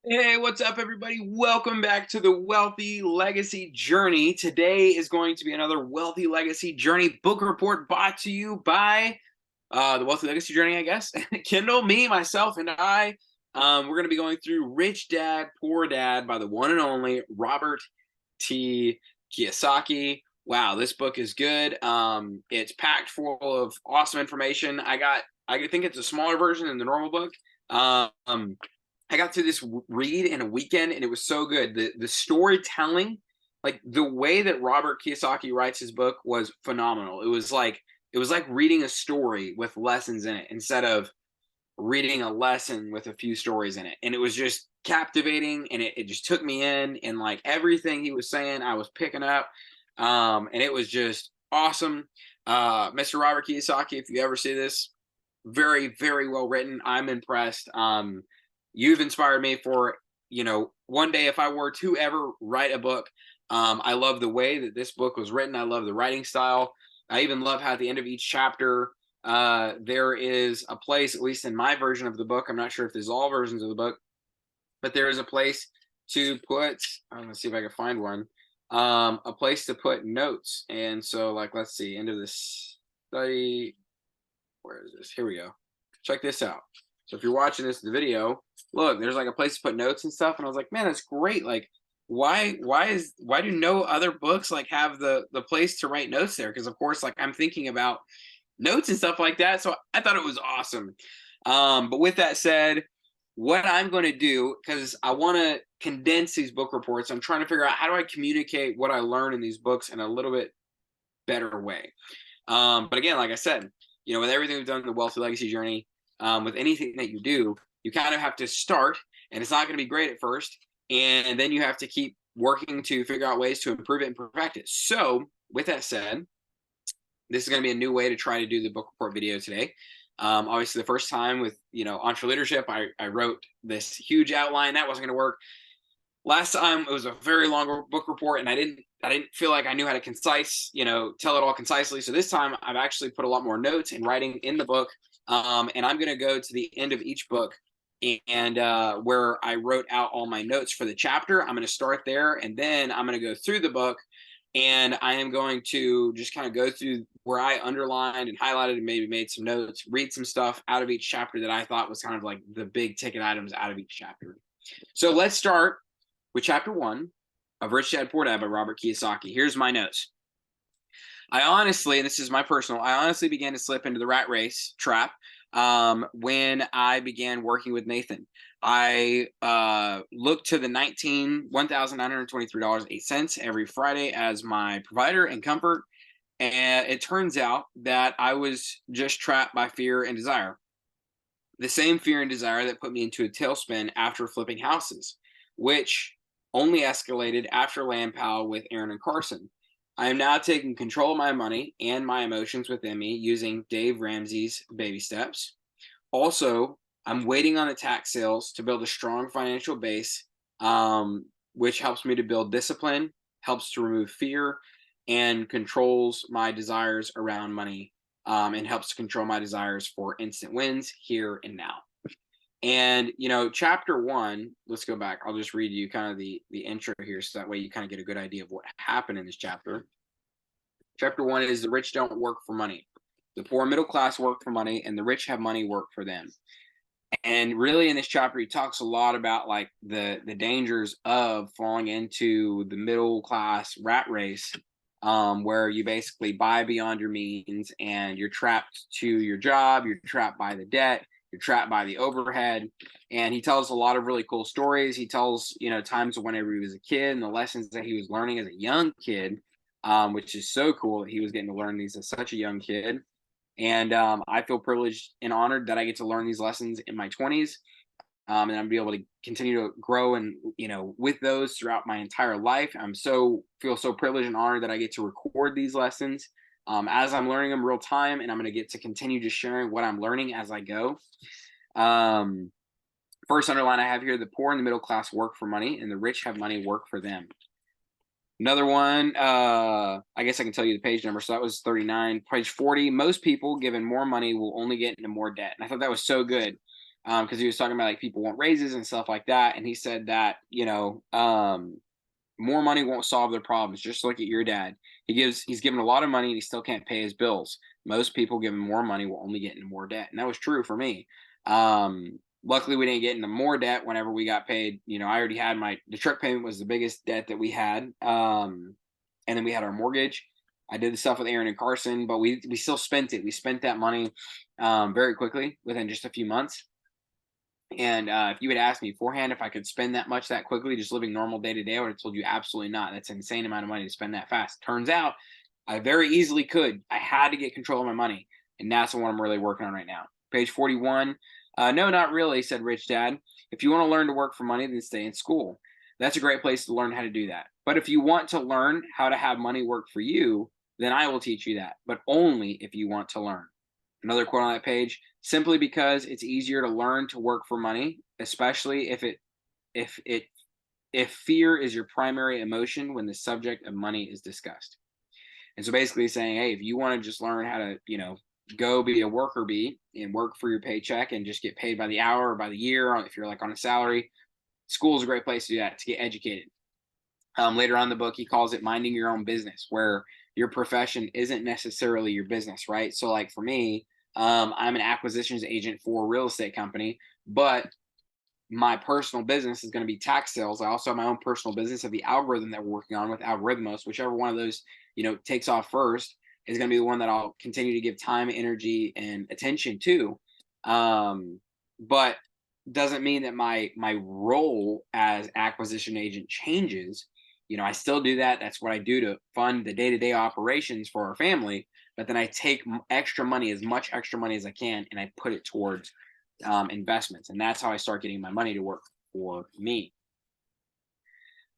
Hey, what's up, everybody? Welcome back to the Wealthy Legacy Journey. Today is going to be another Wealthy Legacy Journey book report brought to you by the Wealthy Legacy Journey, I guess. Kendall, me, myself, and I. We're going to be going through Rich Dad, Poor Dad by the one and only Robert T. Kiyosaki. Wow, this book is good. It's packed full of awesome information. I think it's a smaller version than the normal book. I got through this read in a weekend, and it was so good. The storytelling, like the way that Robert Kiyosaki writes his book, was phenomenal. It was like reading a story with lessons in it instead of reading a lesson with a few stories in it. And it was just captivating, and it just took me in, and like everything he was saying, I was picking up. And it was just awesome. Mr. Robert Kiyosaki, if you ever see this, very, very well written. I'm impressed. You've inspired me for, one day if I were to ever write a book. I love the way that this book was written. I love the writing style. I even love how at the end of each chapter, there is a place, at least in my version of the book. I'm not sure if there's all versions of the book, but there is a place to put, I'm going to see if I can find one, a place to put notes. And so, like, let's see, end of this study. Where is this? Here we go. Check this out. So if you're watching the video, look, there's like a place to put notes and stuff. And I was like, man, that's great. Like, why do no other books like have the place to write notes there? Because of course, like I'm thinking about notes and stuff like that. So I thought it was awesome. But with that said, what I'm going to do, because I want to condense these book reports, I'm trying to figure out how do I communicate what I learn in these books in a little bit better way. But again, like I said, with everything we've done in the Wealthy Legacy Journey, with anything that you do, you kind of have to start, and it's not going to be great at first, and then you have to keep working to figure out ways to improve it and perfect it. So, with that said, this is going to be a new way to try to do the book report video today. Obviously, the first time with EntreLeadership, I wrote this huge outline that wasn't going to work. Last time it was a very long book report, and I didn't feel like I knew how to tell it all concisely. So this time I've actually put a lot more notes and writing in the book, and I'm going to go to the end of each book, and where I wrote out all my notes for the chapter. I'm going to start there, and then I'm going to go through the book, and I am going to just kind of go through where I underlined and highlighted and maybe made some notes, read some stuff out of each chapter that I thought was kind of like the big ticket items out of each chapter. So let's start with chapter 1 of Rich Dad Poor Dad by Robert Kiyosaki. Here's my notes. I honestly began to slip into the rat race trap when I began working with Nathan. I looked to the $1,923.08 every Friday as my provider and comfort. And it turns out that I was just trapped by fear and desire. The same fear and desire that put me into a tailspin after flipping houses, which only escalated after Land Pal with Aaron and Carson. I am now taking control of my money and my emotions within me using Dave Ramsey's baby steps. Also, I'm waiting on the tax sales to build a strong financial base, which helps me to build discipline, helps to remove fear, and controls my desires around money, and helps to control my desires for instant wins here and now. And chapter 1, let's go back. I'll just read you kind of the intro here, so that way you kind of get a good idea of what happened in this chapter. Chapter 1 is the rich don't work for money. The poor middle class work for money, and the rich have money work for them. And really in this chapter, he talks a lot about like the dangers of falling into the middle class rat race, where you basically buy beyond your means, and you're trapped to your job, you're trapped by the debt, you're trapped by the overhead. And he tells a lot of really cool stories. He tells, times whenever he was a kid and the lessons that he was learning as a young kid, which is so cool that he was getting to learn these as such a young kid. And I feel privileged and honored that I get to learn these lessons in my 20s. And I'm be able to continue to grow and, with those throughout my entire life. Feel so privileged and honored that I get to record these lessons as I'm learning them real time, and I'm going to get to continue just sharing what I'm learning as I go. First underline I have here: the poor and the middle class work for money, and the rich have money work for them. Another one, I guess I can tell you the page number. So that was 39. Page 40, most people given more money will only get into more debt. And I thought that was so good. because he was talking about like people want raises and stuff like that, and he said that more money won't solve their problems. Just look at your dad. He's given a lot of money and he still can't pay his bills. Most people given more money will only get into more debt. And that was true for me. Luckily we didn't get into more debt whenever we got paid. I already had the truck payment was the biggest debt that we had. And then we had our mortgage. I did the stuff with Aaron and Carson, but we still spent it. We spent that money very quickly within just a few months. And if you had asked me beforehand if I could spend that much that quickly, just living normal day to day, I would have told you absolutely not. That's an insane amount of money to spend that fast. Turns out I very easily could. I had to get control of my money. And that's the one I'm really working on right now. Page 41. No, not really, said Rich Dad. If you want to learn to work for money, then stay in school. That's a great place to learn how to do that. But if you want to learn how to have money work for you, then I will teach you that, but only if you want to learn. Another quote on that page, simply because it's easier to learn to work for money, especially if fear is your primary emotion when the subject of money is discussed. And so basically saying, hey, if you want to just learn how to, go be a worker bee and work for your paycheck and just get paid by the hour or by the year, if you're like on a salary, school is a great place to do that, to get educated. Later on in the book, he calls it minding your own business, where your profession isn't necessarily your business, right? So like for me, I'm an acquisitions agent for a real estate company, but my personal business is going to be tax sales. I also have my own personal business of the algorithm that we're working on with Algorithmos. Whichever one of those, takes off first is going to be the one that I'll continue to give time, energy, and attention to. But doesn't mean that my role as acquisition agent changes. I still do that. That's what I do to fund the day-to-day operations for our family. But then I take extra money, as much extra money as I can, and I put it towards investments. And that's how I start getting my money to work for me.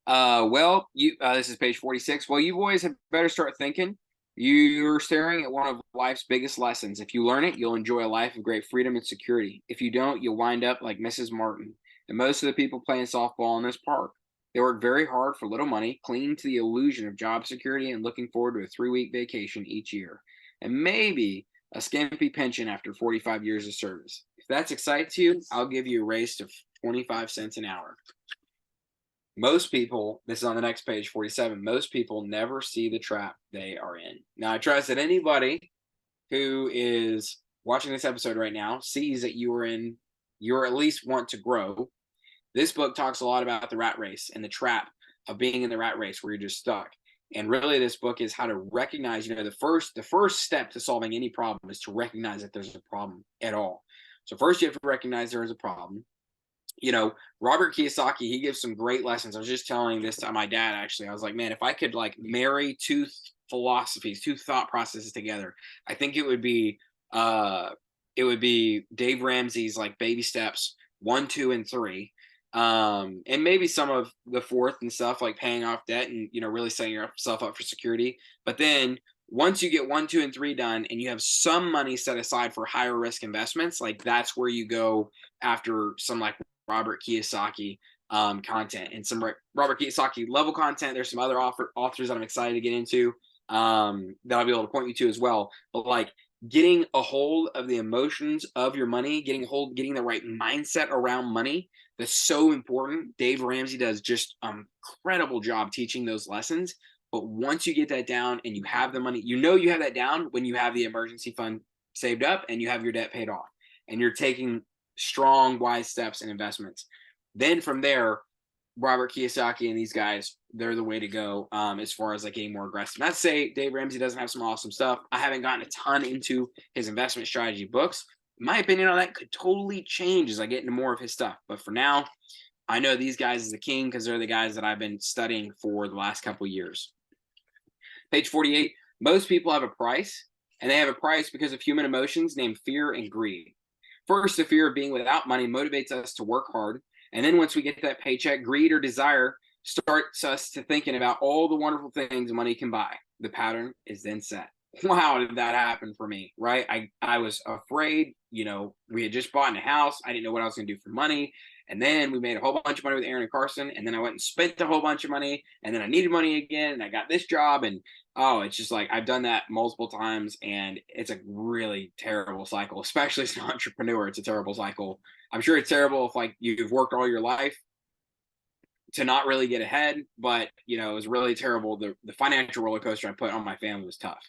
This is page 46. Well, you boys have better start thinking. You're staring at one of life's biggest lessons. If you learn it, you'll enjoy a life of great freedom and security. If you don't, you'll wind up like Mrs. Martin and most of the people playing softball in this park. They work very hard for little money, clinging to the illusion of job security and looking forward to a 3-week vacation each year, and maybe a skimpy pension after 45 years of service. If that excites you, I'll give you a raise to 25 cents an hour. Most people, this is on the next page, 47, most people never see the trap they are in. Now, I trust that anybody who is watching this episode right now sees that you're at least want to grow. This book talks a lot about the rat race and the trap of being in the rat race where you're just stuck. And really, this book is how to recognize, the first step to solving any problem is to recognize that there's a problem at all. So first you have to recognize there is a problem. Robert Kiyosaki, he gives some great lessons. I was just telling this to my dad, actually. I was like, man, if I could like marry two philosophies, two thought processes together, I think it would be Dave Ramsey's like baby steps 1, 2, and 3. And maybe some of the fourth and stuff like paying off debt and really setting yourself up for security. But then once you get 1, 2, and 3 done and you have some money set aside for higher risk investments, like that's where you go after some like Robert Kiyosaki content and some Robert Kiyosaki level content. There's some other authors that I'm excited to get into that I'll be able to point you to as well. But like getting a hold of the emotions of your money, getting the right mindset around money, that's so important. Dave Ramsey does just an incredible job teaching those lessons. But once you get that down and you have the money, you have that down when you have the emergency fund saved up and you have your debt paid off and you're taking strong, wise steps and investments. Then from there, Robert Kiyosaki and these guys, they're the way to go as far as like getting more aggressive. Not to say Dave Ramsey doesn't have some awesome stuff. I haven't gotten a ton into his investment strategy books. My opinion on that could totally change as I get into more of his stuff. But for now, I know these guys is the king because they're the guys that I've been studying for the last couple of years. Page 48, most people have a price, and they have a price because of human emotions named fear and greed. First, the fear of being without money motivates us to work hard. And then once we get that paycheck, greed or desire starts us to thinking about all the wonderful things money can buy. The pattern is then set. Wow, did that happen for me, right? I was afraid, we had just bought a house. I didn't know what I was going to do for money. And then we made a whole bunch of money with Aaron and Carson. And then I went and spent a whole bunch of money. And then I needed money again. And I got this job. And it's just like I've done that multiple times. And it's a really terrible cycle, especially as an entrepreneur. It's a terrible cycle. I'm sure it's terrible if like you've worked all your life to not really get ahead, but it was really terrible. The financial roller coaster I put on my family was tough.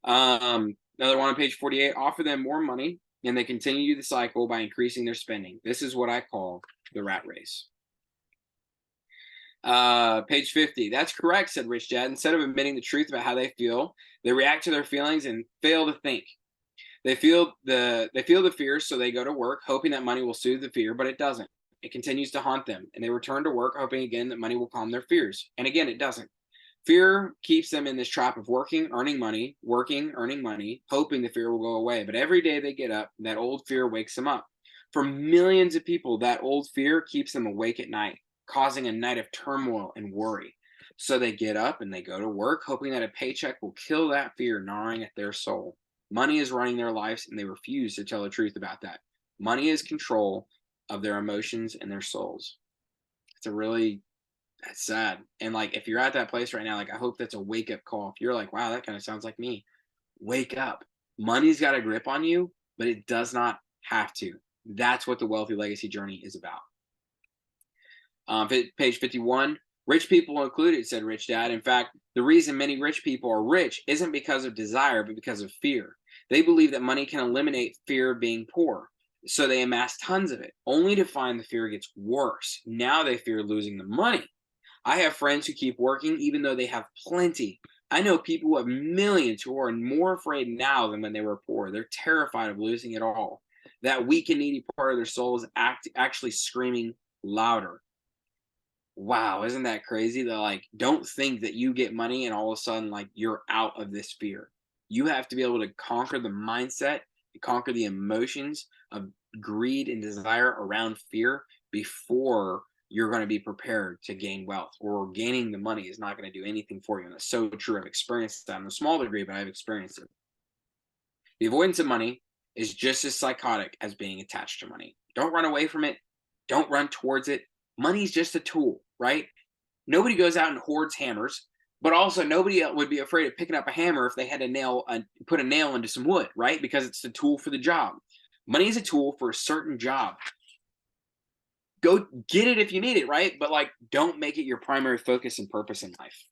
Another one on page 48, offer them more money and they continue the cycle by increasing their spending. This is what I call the rat race. Page 50, that's correct, said Rich Dad. Instead of admitting the truth about how they feel, they react to their feelings and fail to think. They feel the fear, so they go to work hoping that money will soothe the fear, but it doesn't. It continues to haunt them, and they return to work hoping again that money will calm their fears. And again, it doesn't. Fear keeps them in this trap of working, earning money, hoping the fear will go away. But every day they get up, that old fear wakes them up. For millions of people, that old fear keeps them awake at night, causing a night of turmoil and worry. So they get up and they go to work, hoping that a paycheck will kill that fear gnawing at their soul. Money is running their lives, and they refuse to tell the truth about that. Money is control of their emotions and their souls. That's sad. And like, if you're at that place right now, like, I hope that's a wake up call. If you're like, wow, that kind of sounds like me, wake up. Money's got a grip on you, but it does not have to. That's what the wealthy legacy journey is about. Page 51, rich people included, said Rich Dad. In fact, the reason many rich people are rich isn't because of desire, but because of fear. They believe that money can eliminate fear of being poor. So they amass tons of it, only to find the fear gets worse. Now they fear losing the money. I have friends who keep working even though they have plenty. I know people who have millions who are more afraid now than when they were poor. They're terrified of losing it all. That weak and needy part of their soul is actually screaming louder. Wow, isn't that crazy? That like, don't think that you get money and all of a sudden like you're out of this fear. You have to be able to conquer the mindset, conquer the emotions of greed and desire around fear before you're going to be prepared to gain wealth. Or gaining the money is not going to do anything for you. And that's so true. I've experienced that in a small degree, but I've experienced it. The avoidance of money is just as psychotic as being attached to money. Don't run away from it. Don't run towards it. Money's just a tool, right? Nobody goes out and hoards hammers, but also nobody would be afraid of picking up a hammer if they had to put a nail into some wood, right? Because it's the tool for the job. Money is a tool for a certain job. Go get it if you need it, right? But like, don't make it your primary focus and purpose in life.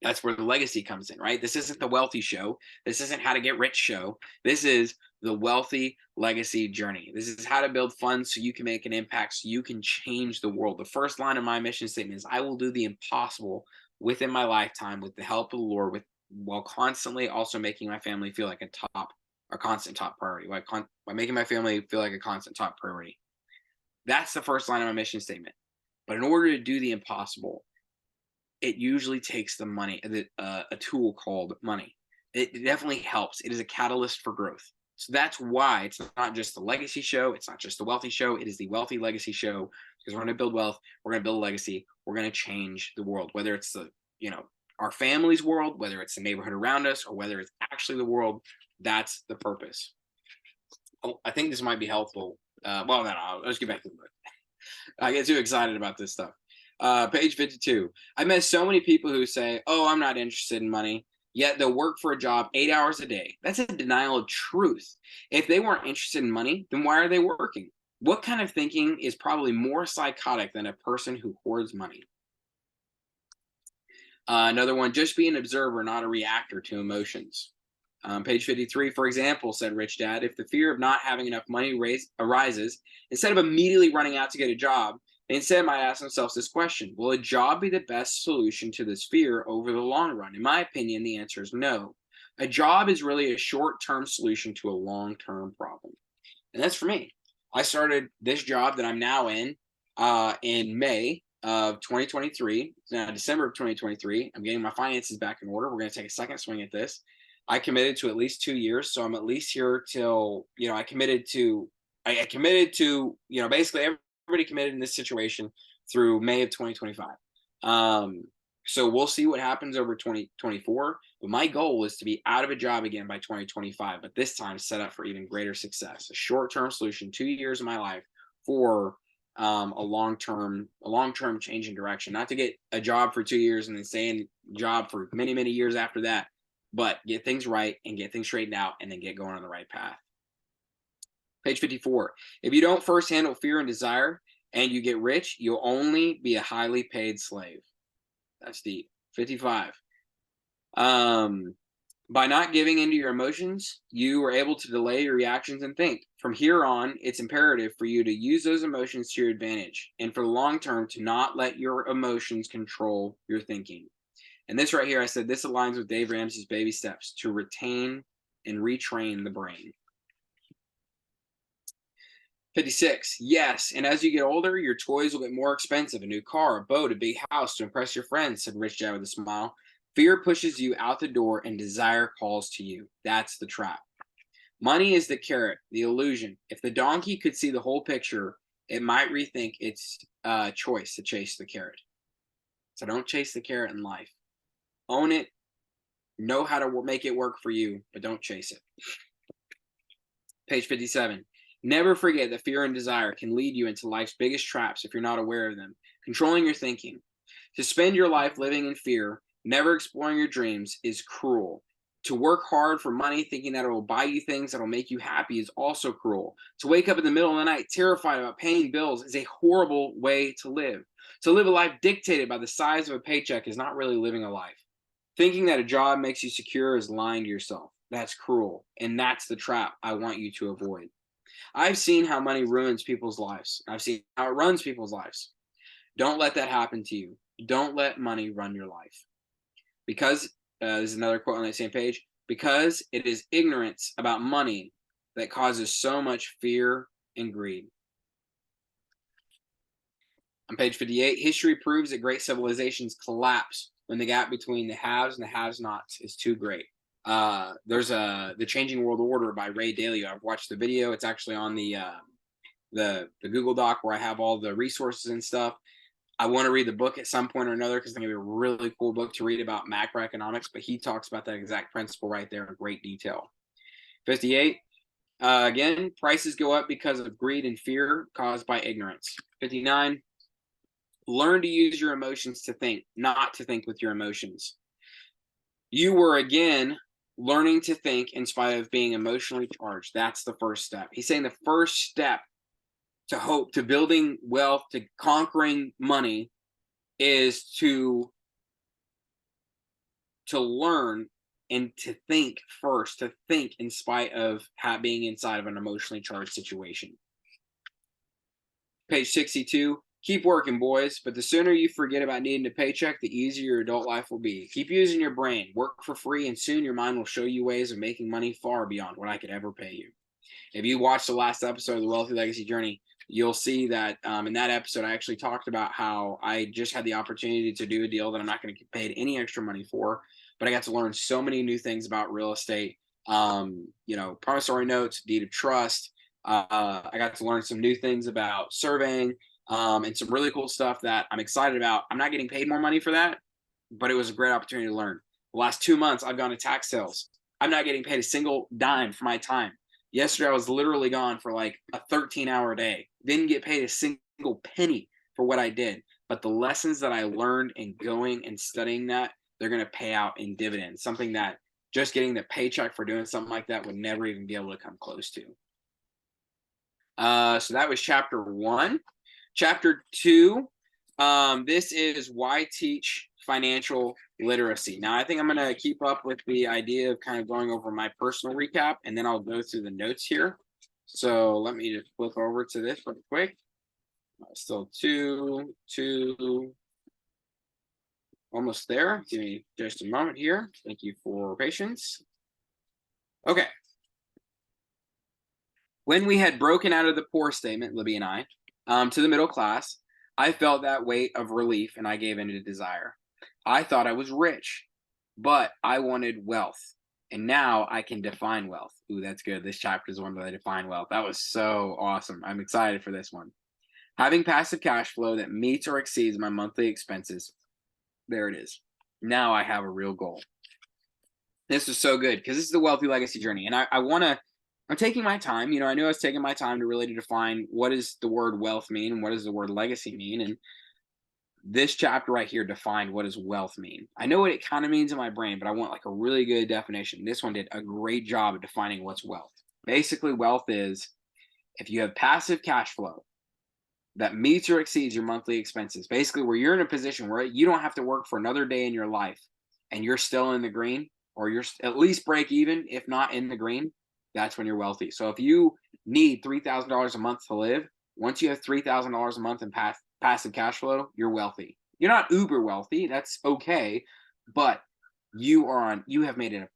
That's where the legacy comes in, right? This isn't the wealthy show. This isn't how to get rich show. This is the wealthy legacy journey. This is how to build funds so you can make an impact, so you can change the world. The first line of my mission statement is I will do the impossible within my lifetime with the help of the Lord, while constantly also making my family feel like a constant top priority, by making my family feel like a constant top priority. That's the first line of my mission statement. But in order to do the impossible, it usually takes the money, a tool called money. It definitely helps. It is a catalyst for growth. So that's why it's not just the legacy show. It's not just the wealthy show. It is the wealthy legacy show, because we're going to build wealth. We're going to build a legacy. We're going to change the world, whether it's our family's world, whether it's the neighborhood around us, or whether it's actually the world. That's the purpose. I think this might be helpful. Let's get back to the book. I get too excited about this stuff. Page 52. I met so many people who say, oh, I'm not interested in money, yet they'll work for a job 8 hours a day. That's a denial of truth. If they weren't interested in money, then why are they working? What kind of thinking is probably more psychotic than a person who hoards money? Another one, just be an observer, not a reactor to emotions. Page 53, for example, said Rich Dad, if the fear of not having enough money arises, instead of immediately running out to get a job, they instead might ask themselves this question: will a job be the best solution to this fear over the long run? In my opinion, the answer is no. A job is really a short-term solution to a long-term problem. And that's for me. I started this job that I'm now in May of 2023. Now, December of 2023, I'm getting my finances back in order. We're going to take a second swing at this. I committed to at least 2 years, so I'm at least here till I committed to basically everybody committed in this situation through May of 2025. So we'll see what happens over 2024. But my goal is to be out of a job again by 2025, but this time set up for even greater success. A short-term solution, 2 years of my life for a long-term change in direction. Not to get a job for 2 years and then stay in job for many, many years after that, but get things right and get things straightened out and then get going on the right path. Page 54. If you don't first handle fear and desire and you get rich, you'll only be a highly paid slave. That's deep. 55. By not giving into your emotions, you are able to delay your reactions and think. From here on, it's imperative for you to use those emotions to your advantage and for the long term to not let your emotions control your thinking. And this right here, I said this aligns with Dave Ramsey's baby steps to retain and retrain the brain. 56. Yes, and as you get older, your toys will get more expensive. A new car, a boat, a big house to impress your friends, said Rich Dad with a smile. Fear pushes you out the door and desire calls to you. That's the trap. Money is the carrot, the illusion. If the donkey could see the whole picture, it might rethink its choice to chase the carrot. So don't chase the carrot in life. Own it. Know how to make it work for you, but don't chase it. Page 57. Never forget that fear and desire can lead you into life's biggest traps if you're not aware of them. Controlling your thinking. To spend your life living in fear, never exploring your dreams, is cruel. To work hard for money thinking that it will buy you things that will make you happy is also cruel. To wake up in the middle of the night terrified about paying bills is a horrible way to live. To live a life dictated by the size of a paycheck is not really living a life. Thinking that a job makes you secure is lying to yourself. That's cruel, and that's the trap I want you to avoid. I've seen how money ruins people's lives. I've seen how it runs people's lives. Don't let that happen to you. Don't let money run your life. Because, this is another quote on that same page, because it is ignorance about money that causes so much fear and greed. On page 58, history proves that great civilizations collapse when the gap between the haves and the have-nots is too great. There's The Changing World Order by Ray Dalio. I've watched the video. It's actually on the Google Doc where I have all the resources and stuff. I want to read the book at some point or another because it's going to be a really cool book to read about macroeconomics, but he talks about that exact principle right there in great detail. 58, again, prices go up because of greed and fear caused by ignorance. 59, learn to use your emotions to think, not to think with your emotions. You were, again, learning to think in spite of being emotionally charged. That's the first step. He's saying the first step to hope, to building wealth, to conquering money is to learn and to think first, to think in spite of being inside of an emotionally charged situation. Page 62, keep working, boys, but the sooner you forget about needing a paycheck, the easier your adult life will be. Keep using your brain, work for free, and soon your mind will show you ways of making money far beyond what I could ever pay you. If you watched the last episode of the Wealthy Legacy Journey, you'll see that in that episode, I actually talked about how I just had the opportunity to do a deal that I'm not going to get paid any extra money for, but I got to learn so many new things about real estate, promissory notes, deed of trust. I got to learn some new things about surveying and some really cool stuff that I'm excited about. I'm not getting paid more money for that, but it was a great opportunity to learn. The last 2 months, I've gone to tax sales. I'm not getting paid a single dime for my time. Yesterday, I was literally gone for like a 13-hour day. Didn't get paid a single penny for what I did. But the lessons that I learned in going and studying that, they're going to pay out in dividends. Something that just getting the paycheck for doing something like that would never even be able to come close to. So that was chapter 1. Chapter 2, this is why teach financial literacy. Now, I think I'm going to keep up with the idea of kind of going over my personal recap, and then I'll go through the notes here. So let me just flip over to this real quick. Still two, almost there. Give me just a moment here. Thank you for patience. Okay. When we had broken out of the poor statement, Libby and I, to the middle class, I felt that weight of relief and I gave in to desire. I thought I was rich, but I wanted wealth. And now I can define wealth. Ooh, that's good. This chapter is one where I define wealth. That was so awesome. I'm excited for this one. Having passive cash flow that meets or exceeds my monthly expenses. There it is. Now I have a real goal. This is so good because this is the Wealthy Legacy Journey. And I'm taking my time. I knew I was taking my time to really define what does the word wealth mean and what does the word legacy mean. And this chapter right here defined what does wealth mean. I know what it kind of means in my brain, but I want like a really good definition. This one did a great job of defining what's wealth. Basically, wealth is if you have passive cash flow that meets or exceeds your monthly expenses, basically where you're in a position where you don't have to work for another day in your life and you're still in the green, or you're at least break even, if not in the green, that's when you're wealthy. So if you need $3,000 a month to live, once you have $3,000 a month in passive cash flow, you're wealthy. You're not uber wealthy, that's okay, but you have made it a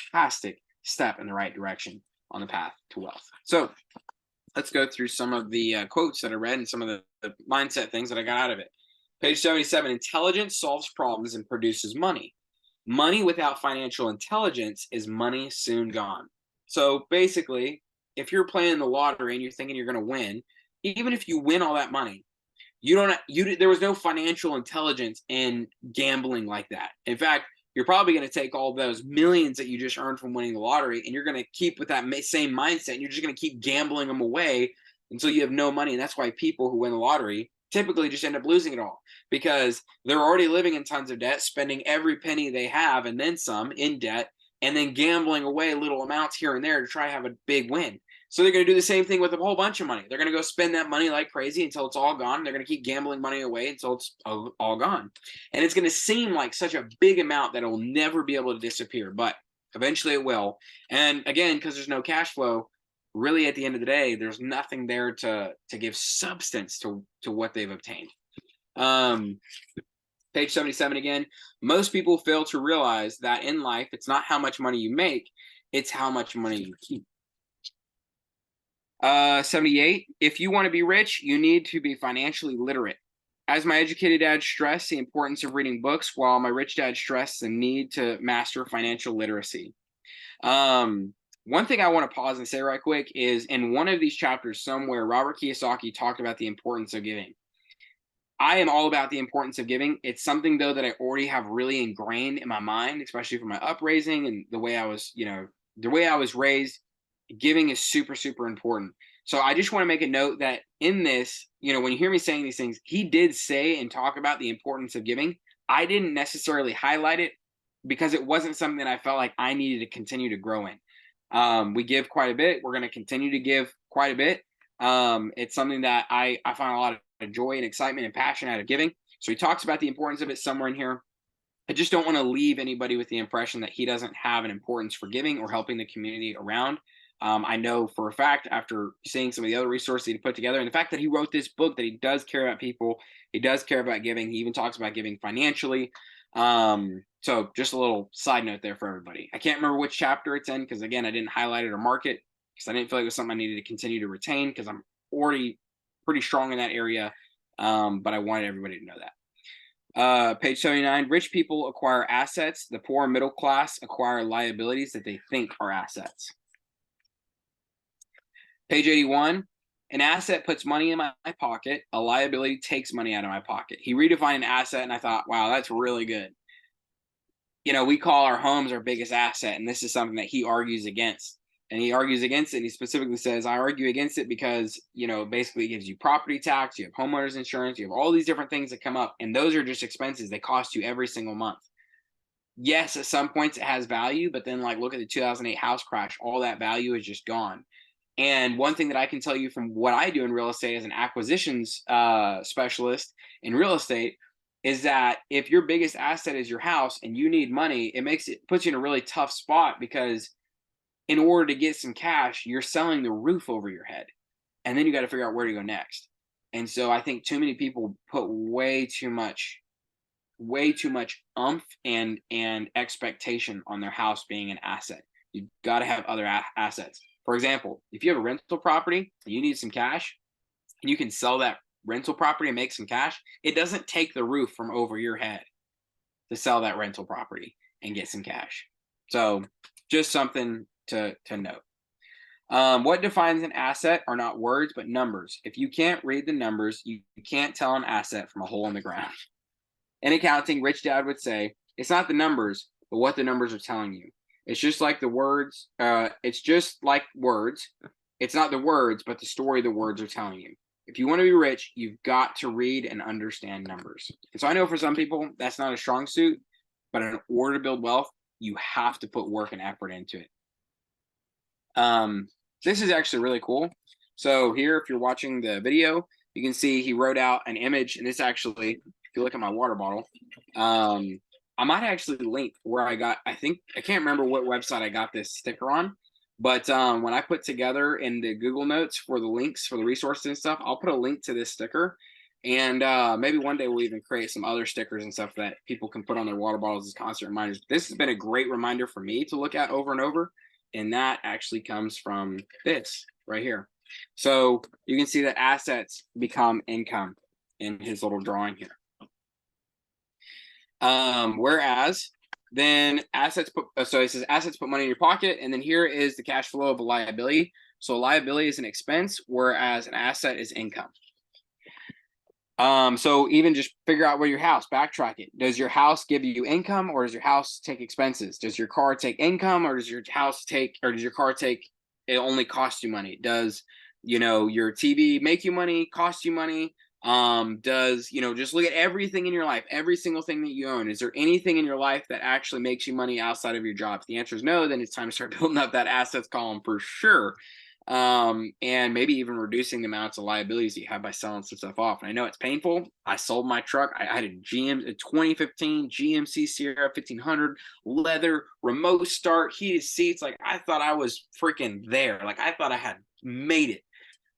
fantastic step in the right direction on the path to wealth. So let's go through some of the quotes that I read and some of the mindset things that I got out of it. Page 77, intelligence solves problems and produces money. Money without financial intelligence is money soon gone. So basically, if you're playing the lottery and you're thinking you're going to win, even if you win all that money, there was no financial intelligence in gambling like that. In fact, you're probably going to take all those millions that you just earned from winning the lottery and you're going to keep with that same mindset, and you're just going to keep gambling them away until you have no money. And that's why people who win the lottery typically just end up losing it all, because they're already living in tons of debt, spending every penny they have and then some in debt, and then gambling away little amounts here and there to try to have a big win. So they're going to do the same thing with a whole bunch of money. They're going to go spend that money like crazy until it's all gone. They're going to keep gambling money away until it's all gone. And it's going to seem like such a big amount that it will never be able to disappear, but eventually it will. And again, because there's no cash flow, really at the end of the day, there's nothing there to give substance to what they've obtained. Page 77 again. Most people fail to realize that in life, it's not how much money you make, it's how much money you keep. 78, if you want to be rich, you need to be financially literate. As my educated dad stressed the importance of reading books, while my rich dad stressed the need to master financial literacy. One thing I want to pause and say right quick is, in one of these chapters somewhere, Robert Kiyosaki talked about the importance of giving. I am all about the importance of giving. It's something, though, that I already have really ingrained in my mind, especially from my upraising and the way I was raised. Giving is super, super important. So I just want to make a note that in this, when you hear me saying these things, he did say and talk about the importance of giving. I didn't necessarily highlight it because it wasn't something that I felt like I needed to continue to grow in. We give quite a bit. We're going to continue to give quite a bit. It's something that I find a lot of joy and excitement and passion out of giving. So he talks about the importance of it somewhere in here. I just don't want to leave anybody with the impression that he doesn't have an importance for giving or helping the community around. I know for a fact, after seeing some of the other resources he put together, and the fact that he wrote this book, that he does care about people, he does care about giving. He even talks about giving financially. So just a little side note there for everybody. I can't remember which chapter it's in because, again, I didn't highlight it or mark it because I didn't feel like it was something I needed to continue to retain because I'm already pretty strong in that area. But I wanted everybody to know that. Page 79, rich people acquire assets. The poor middle class acquire liabilities that they think are assets. Page 81, an asset puts money in my pocket. A liability takes money out of my pocket. He redefined an asset, and I thought, wow, that's really good. We call our homes our biggest asset, and this is something that he argues against. And he argues against it, and he specifically says, I argue against it because, basically it gives you property tax, you have homeowners insurance, you have all these different things that come up, and those are just expenses. They cost you every single month. Yes, at some points it has value, but then look at the 2008 house crash. All that value is just gone. And one thing that I can tell you from what I do in real estate as an acquisitions specialist in real estate is that if your biggest asset is your house and you need money, puts you in a really tough spot, because in order to get some cash, you're selling the roof over your head. And then you got to figure out where to go next. And so I think too many people put way too much oomph and expectation on their house being an asset. You've got to have other assets. For example, if you have a rental property and you need some cash, and you can sell that rental property and make some cash, it doesn't take the roof from over your head to sell that rental property and get some cash. So just something to note. What defines an asset are not words, but numbers. If you can't read the numbers, you can't tell an asset from a hole in the ground. In accounting, Rich Dad would say, it's not the numbers, but what the numbers are telling you. It's just like the words. It's just like words. It's not the words, but the story the words are telling you. If you want to be rich, you've got to read and understand numbers. And so I know for some people, that's not a strong suit, but in order to build wealth, you have to put work and effort into it. This is actually really cool. So here, if you're watching the video, you can see he wrote out an image, and this actually, if you look at my water bottle, I might actually link where I can't remember what website I got this sticker on, but when I put together in the Google Notes for the links for the resources and stuff, I'll put a link to this sticker. And maybe one day we'll even create some other stickers and stuff that people can put on their water bottles as constant reminders. This has been a great reminder for me to look at over and over. And that actually comes from this right here. So you can see that assets become income in his little drawing here. Whereas then so it says assets put money in your pocket, and then here is the cash flow of a liability. So a liability is an expense, whereas an asset is income. So even just figure out where your house, backtrack it. Does your house give you income, or does your house take expenses? Does your car take income, or does your car take, it only costs you money? Does, your TV make you money, cost you money? Does, just look at everything in your life, every single thing that you own. Is there anything in your life that actually makes you money outside of your job? If the answer is no, then it's time to start building up that assets column for sure. And maybe even reducing the amounts of liabilities that you have by selling some stuff off. And I know it's painful. I sold my truck. I had a 2015 GMC Sierra 1500, leather, remote start, heated seats. Like, I thought I was freaking there. Like, I thought I had made it.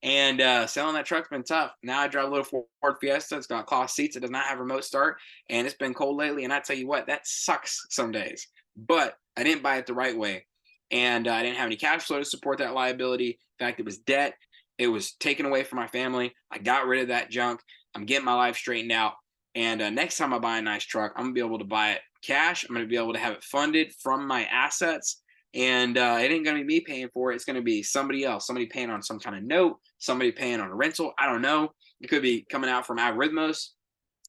And selling that truck's been tough. Now I drive a little Ford Fiesta. It's got cloth seats. It does not have remote start, and it's been cold lately. And I tell you what, that sucks some days. But I didn't buy it the right way, and I didn't have any cash flow to support that liability. In fact, it was debt. It was taken away from my family. I got rid of that junk. I'm getting my life straightened out. And next time I buy a nice truck, I'm gonna be able to buy it cash. I'm gonna be able to have it funded from my assets. And it ain't going to be me paying for it. It's going to be somebody else, somebody paying on some kind of note, somebody paying on a rental. I don't know. It could be coming out from Algorithmos,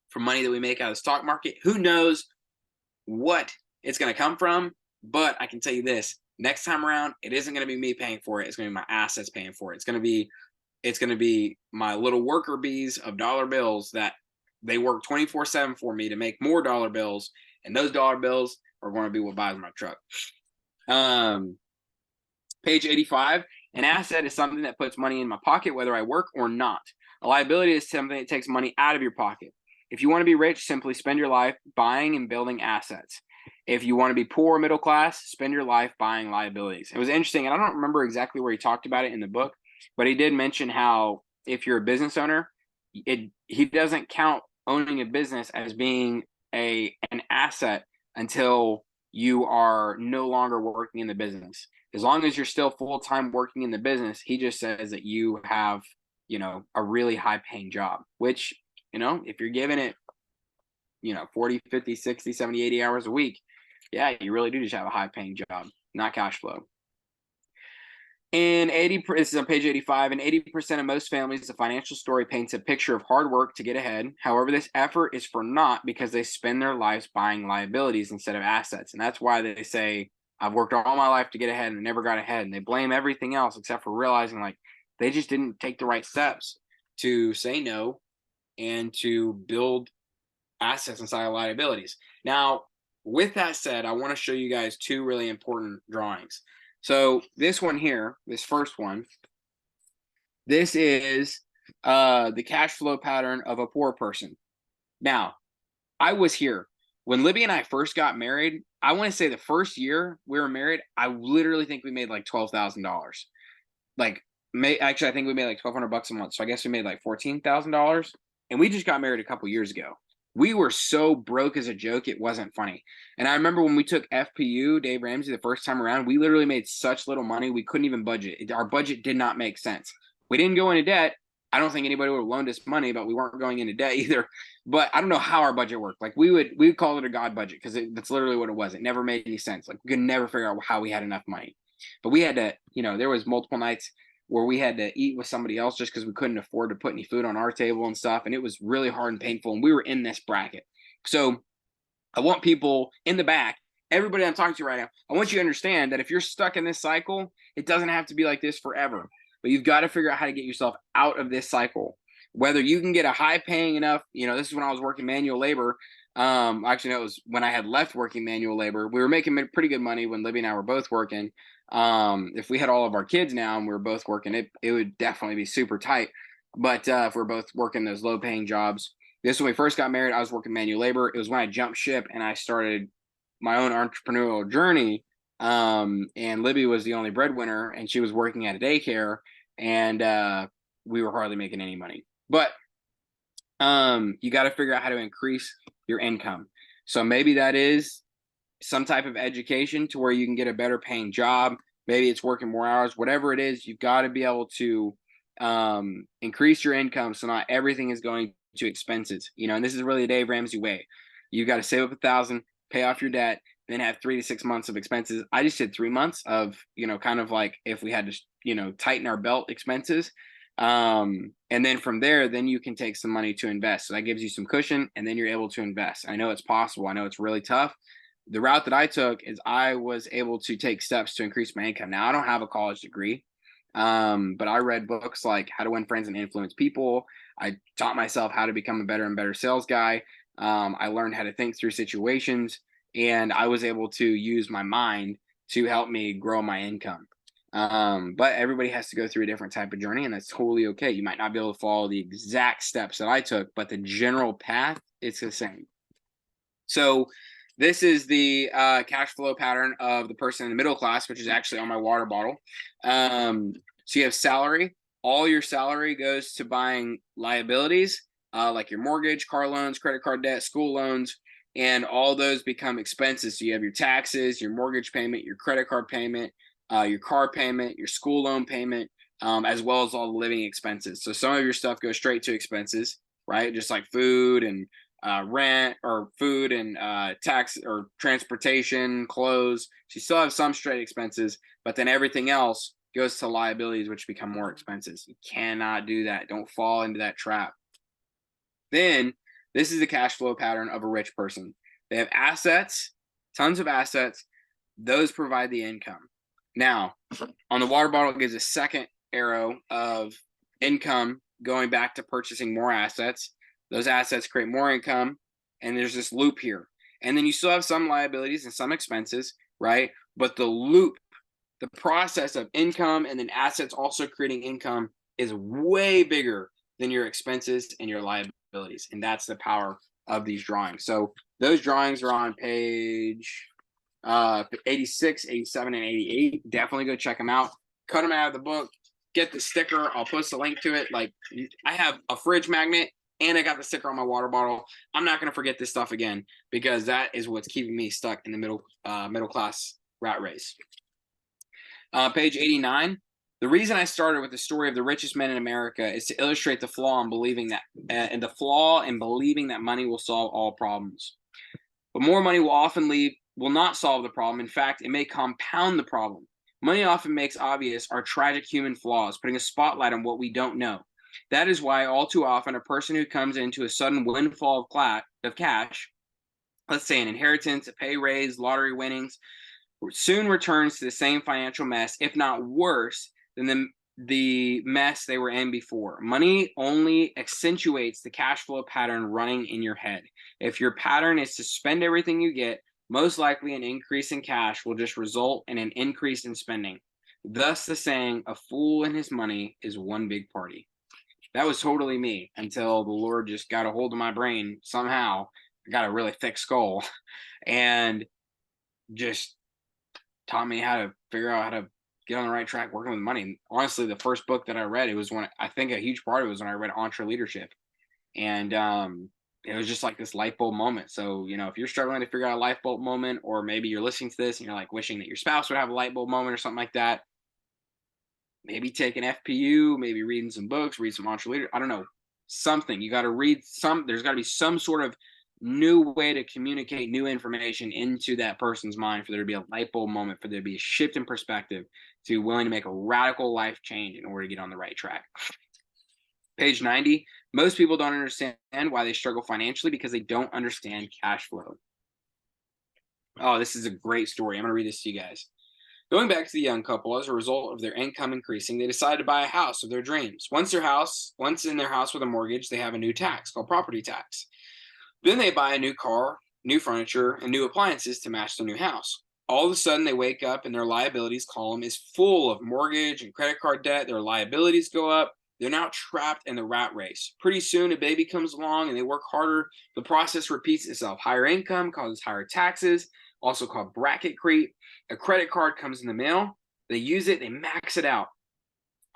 from money that we make out of the stock market. Who knows what it's going to come from? But I can tell you this, next time around, it isn't going to be me paying for it. It's going to be my assets paying for it. It's going to be my little worker bees of dollar bills that they work 24/7 for me to make more dollar bills. And those dollar bills are going to be what buys my truck. Page 85, an asset is something that puts money in my pocket, whether I work or not. A liability is something that takes money out of your pocket. If you want to be rich, simply spend your life buying and building assets. If you want to be poor or middle class, spend your life buying liabilities. It was interesting, and I don't remember exactly where he talked about it in the book, but he did mention how if you're a business owner, he doesn't count owning a business as being an asset until you are no longer working in the business. As long as you're still full-time working in the business, he just says that you have, a really high-paying job, which, if you're giving it, 40, 50, 60, 70, 80 hours a week, yeah, you really do just have a high-paying job, not cash flow. This is on page 85. In 80% of most families, the financial story paints a picture of hard work to get ahead. However, this effort is for naught because they spend their lives buying liabilities instead of assets. And that's why they say, I've worked all my life to get ahead and never got ahead. And they blame everything else except for realizing like they just didn't take the right steps to say no and to build assets inside of liabilities. Now, with that said, I want to show you guys two really important drawings. So this one here, this first one, this is the cash flow pattern of a poor person. Now, I was here when Libby and I first got married. I want to say the first year we were married, I literally think we made like $12,000. Actually, I think we made like $1,200 a month. So I guess we made like $14,000. And we just got married a couple years ago. We were so broke as a joke, it wasn't funny. And I remember when we took FPU, Dave Ramsey, the first time around, we literally made such little money, we couldn't even budget. Our budget did not make sense. We didn't go into debt. I don't think anybody would have loaned us money, but we weren't going into debt either. But I don't know how our budget worked. Like we would call it a God budget because that's literally what it was. It never made any sense. Like we could never figure out how we had enough money. But we had to, there was multiple nights where we had to eat with somebody else just because we couldn't afford to put any food on our table and stuff. And it was really hard and painful. And we were in this bracket. So I want people in the back, everybody I'm talking to right now, I want you to understand that if you're stuck in this cycle, it doesn't have to be like this forever. But you've got to figure out how to get yourself out of this cycle. Whether you can get a high paying enough, this is when I was working manual labor. Actually, no, it was when I had left working manual labor. We were making pretty good money when Libby and I were both working. If we had all of our kids now and we were both working, it would definitely be super tight. But if we're both working those low paying jobs, this when we first got married, I was working manual labor. It was when I jumped ship and I started my own entrepreneurial journey. And Libby was the only breadwinner, and she was working at a daycare, and we were hardly making any money. But you got to figure out how to increase your income. So maybe that is some type of education to where you can get a better paying job. Maybe it's working more hours, whatever it is, you've got to be able to increase your income. So not everything is going to expenses, and this is really the Dave Ramsey way. You've got to save up 1,000, pay off your debt, then have 3 to 6 months of expenses. I just did 3 months of, kind of like if we had to, tighten our belt expenses. And then from there, then you can take some money to invest. So that gives you some cushion, and then you're able to invest. I know it's possible. I know it's really tough. The route that I took is I was able to take steps to increase my income. Now I don't have a college degree, but I read books like How to Win Friends and Influence People. I taught myself how to become a better and better sales guy. I learned how to think through situations, and I was able to use my mind to help me grow my income. But everybody has to go through a different type of journey, and that's totally okay. You might not be able to follow the exact steps that I took, but the general path, it's the same. So this is the cash flow pattern of the person in the middle class, which is actually on my water bottle. So you have salary. All your salary goes to buying liabilities, like your mortgage, car loans, credit card debt, school loans, and all those become expenses. So you have your taxes, your mortgage payment, your credit card payment, your car payment, your school loan payment, as well as all the living expenses. So some of your stuff goes straight to expenses, right? Just like food and rent or food and tax or transportation, clothes. So you still have some straight expenses, but then everything else goes to liabilities, which become more expenses. You cannot do that. Don't fall into that trap. Then this is the cash flow pattern of a rich person. They have assets, tons of assets. Those provide the income. Now, on the water bottle, it gives a second arrow of income going back to purchasing more assets. Those assets create more income, and there's this loop here. And then you still have some liabilities and some expenses, right? But the loop, the process of income and then assets also creating income is way bigger than your expenses and your liabilities. And that's the power of these drawings. So those drawings are on page 86, 87, and 88. Definitely go check them out. Cut them out of the book. Get the sticker. I'll post a link to it. Like, I have a fridge magnet and I got the sticker on my water bottle. I'm not going to forget this stuff again, because that is what's keeping me stuck in the middle class rat race. Page 89. The reason I started with the story of the richest men in America is to illustrate the flaw in believing that, money will solve all problems. But more money will not solve the problem. In fact, it may compound the problem. Money often makes obvious our tragic human flaws, putting a spotlight on what we don't know. That is why all too often a person who comes into a sudden windfall of cash, let's say an inheritance, a pay raise, lottery winnings, soon returns to the same financial mess, if not worse than the mess they were in before. Money only accentuates the cash flow pattern running in your head. If your pattern is to spend everything you get, most likely an increase in cash will just result in an increase in spending. Thus the saying, a fool and his money is one big party. That was totally me until the Lord just got a hold of my brain somehow. I got a really thick skull and just taught me how to figure out how to get on the right track working with money. And honestly, the first book that I read, it was I think a huge part of it was when I read EntreLeadership. And it was just like this light bulb moment. So, if you're struggling to figure out a light bulb moment, or maybe you're listening to this and you're like wishing that your spouse would have a light bulb moment or something like that, maybe take an FPU, maybe reading some books, read some EntreLeader. I don't know, something. You got to read there's got to be some sort of new way to communicate new information into that person's mind for there to be a light bulb moment, for there to be a shift in perspective, to be willing to make a radical life change in order to get on the right track. Page 90. Most people don't understand why they struggle financially because they don't understand cash flow. Oh, this is a great story. I'm going to read this to you guys. Going back to the young couple, as a result of their income increasing, they decide to buy a house of their dreams. Once in their house with a mortgage, they have a new tax called property tax. Then they buy a new car, new furniture, and new appliances to match their new house. All of a sudden, they wake up and their liabilities column is full of mortgage and credit card debt. Their liabilities go up. They're now trapped in the rat race. Pretty soon, a baby comes along and they work harder. The process repeats itself. Higher income causes higher taxes, also called bracket creep. A credit card comes in the mail. They use it, they max it out.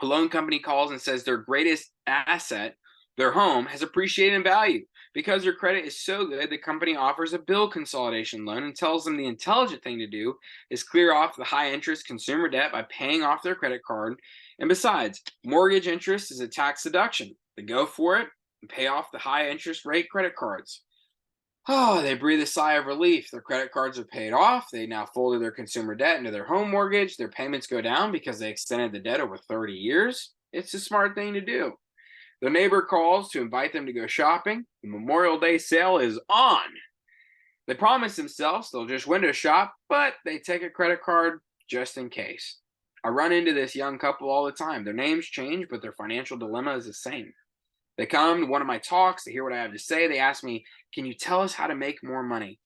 A loan company calls and says their greatest asset, their home, has appreciated in value. Because their credit is so good, the company offers a bill consolidation loan and tells them the intelligent thing to do is clear off the high interest consumer debt by paying off their credit card. And besides, mortgage interest is a tax deduction. They go for it and pay off the high interest rate credit cards. Oh, they breathe a sigh of relief. Their credit cards are paid off. They now folded their consumer debt into their home mortgage. Their payments go down because they extended the debt over 30 years. It's a smart thing to do. Their neighbor calls to invite them to go shopping. The Memorial Day sale is on. They promise themselves they'll just window shop, but they take a credit card just in case. I run into this young couple all the time. Their names change, but their financial dilemma is the same. They come to one of my talks, they hear what I have to say. They ask me, can you tell us how to make more money?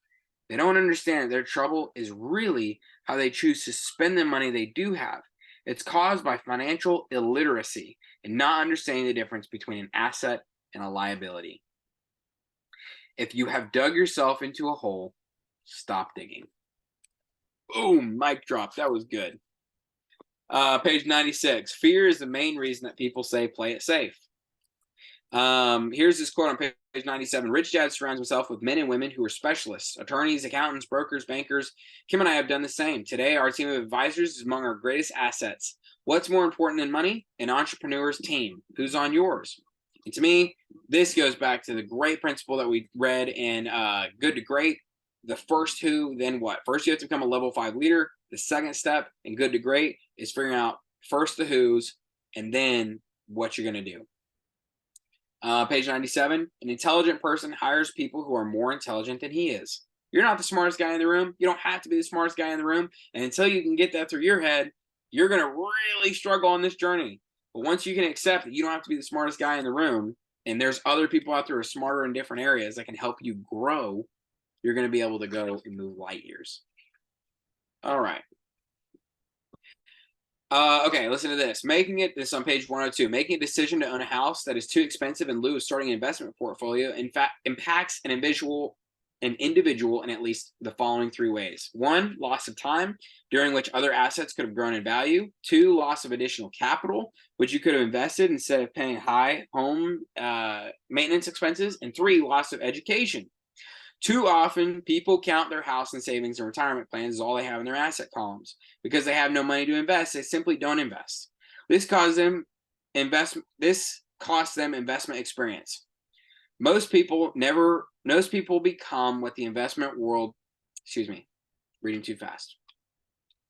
They don't understand that their trouble is really how they choose to spend the money they do have. It's caused by financial illiteracy and not understanding the difference between an asset and a liability. If you have dug yourself into a hole, stop digging. Boom, mic drop. That was good. Page 96. Fear is the main reason that people say play it safe. Here's this quote on page 97. Rich Dad surrounds himself with men and women who are specialists, attorneys, accountants, brokers, bankers. Kim and I have done the same. Today, our team of advisors is among our greatest assets. What's more important than money? An entrepreneur's team. Who's on yours? And to me, this goes back to the great principle that we read in Good to Great. The first who, then what? First, you have to become a level 5 leader. The second step in Good to Great is figuring out first the who's and then what you're going to do. Page 97, an intelligent person hires people who are more intelligent than he is. You're not the smartest guy in the room. You don't have to be the smartest guy in the room. And until you can get that through your head, you're going to really struggle on this journey. But once you can accept that you don't have to be the smartest guy in the room, and there's other people out there who are smarter in different areas that can help you grow, you're going to be able to go and move light years. All right. Okay, listen to this. This is on page 102. Making a decision to own a house that is too expensive in lieu of starting an investment portfolio, in fact, impacts an individual in at least the following 3 ways. 1, loss of time, during which other assets could have grown in value. 2, loss of additional capital, which you could have invested instead of paying high home maintenance expenses. And 3, loss of education. Too often, people count their house and savings and retirement plans as all they have in their asset columns. Because they have no money to invest, they simply don't invest. This costs them investment experience. Most people become what the investment world, reading too fast.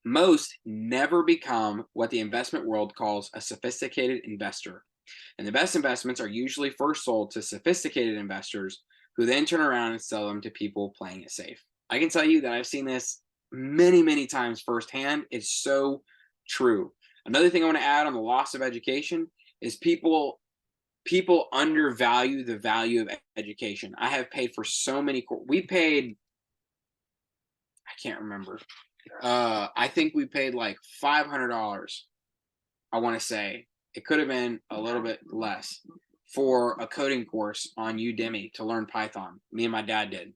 Most never become what the investment world calls a sophisticated investor. And the best investments are usually first sold to sophisticated investors who then turn around and sell them to people playing it safe. I can tell you that I've seen this many, many times firsthand. It's so true. Another thing I want to add on the loss of education is people undervalue the value of education. I have paid for so many I can't remember. I think we paid like $500. I want to say it could have been a little bit less for a coding course on Udemy to learn Python. Me and my dad did.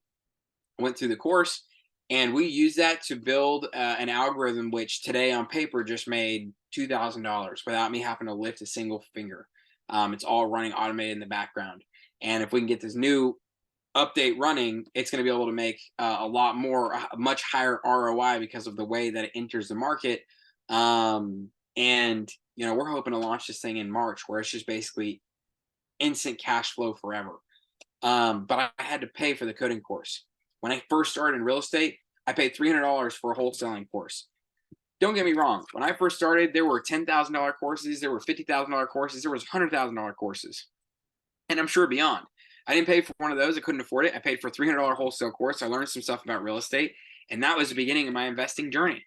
I went through the course and we used that to build an algorithm which today on paper just made $2,000 without me having to lift a single finger. It's all running automated in the background. And if we can get this new update running, it's going to be able to make a much higher ROI because of the way that it enters the market. And we're hoping to launch this thing in March, where it's just basically instant cash flow forever. But I had to pay for the coding course. When I first started in real estate, I paid $300 for a wholesaling course. Don't get me wrong. When I first started, there were $10,000 courses, there were $50,000 courses, there was $100,000 courses, and I'm sure beyond. I didn't pay for one of those. I couldn't afford it. I paid for a $300 wholesale course. I learned some stuff about real estate, and that was the beginning of my investing journey.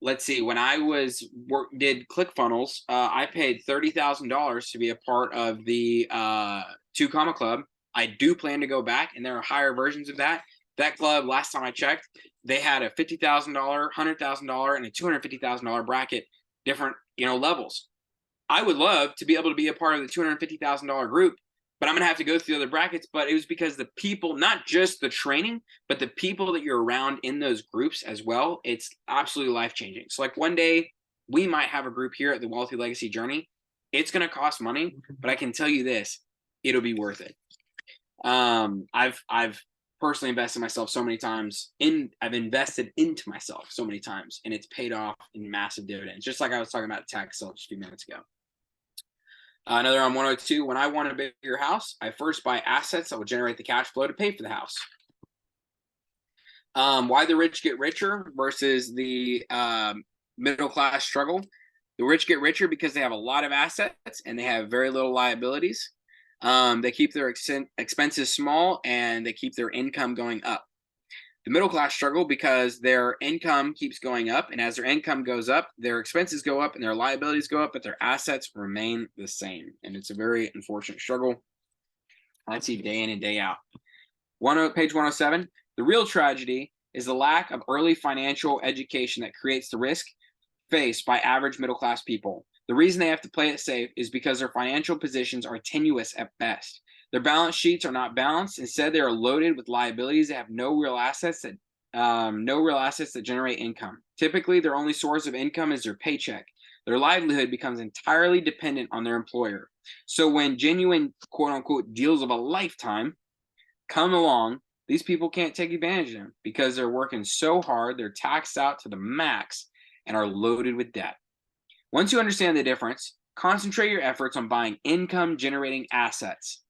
Let's see. When I did ClickFunnels, I paid $30,000 to be a part of the 2 Comma Club I do plan to go back, and there are higher versions of that. That club, last time I checked, they had a $50,000, $100,000, and a $250,000 bracket, different levels. I would love to be able to be a part of the $250,000 group, but I'm going to have to go through the other brackets. But it was because the people, not just the training, but the people that you're around in those groups as well, it's absolutely life-changing. So like one day we might have a group here at the Wealthy Legacy Journey. It's going to cost money, but I can tell you this, it'll be worth it. I've personally invested myself so many times I've invested into myself so many times, and it's paid off in massive dividends. Just like I was talking about tax sale just a few minutes ago. Another on 102, when I want a bigger house, I first buy assets that will generate the cash flow to pay for the house. Why the rich get richer versus the middle class struggle. The rich get richer because they have a lot of assets and they have very little liabilities. They keep their expenses small and they keep their income going up. The middle class struggle because their income keeps going up, and as their income goes up, their expenses go up and their liabilities go up, but their assets remain the same. And it's a very unfortunate struggle I see day in and day out. Page 107, the real tragedy is the lack of early financial education that creates the risk faced by average middle class people. The reason they have to play it safe is because their financial positions are tenuous at best. Their balance sheets are not balanced. Instead, they are loaded with liabilities that have no real assets that generate income. Typically, their only source of income is their paycheck. Their livelihood becomes entirely dependent on their employer. So when genuine quote unquote deals of a lifetime come along, these people can't take advantage of them because they're working so hard, they're taxed out to the max and are loaded with debt. Once you understand the difference, concentrate your efforts on buying income-generating assets.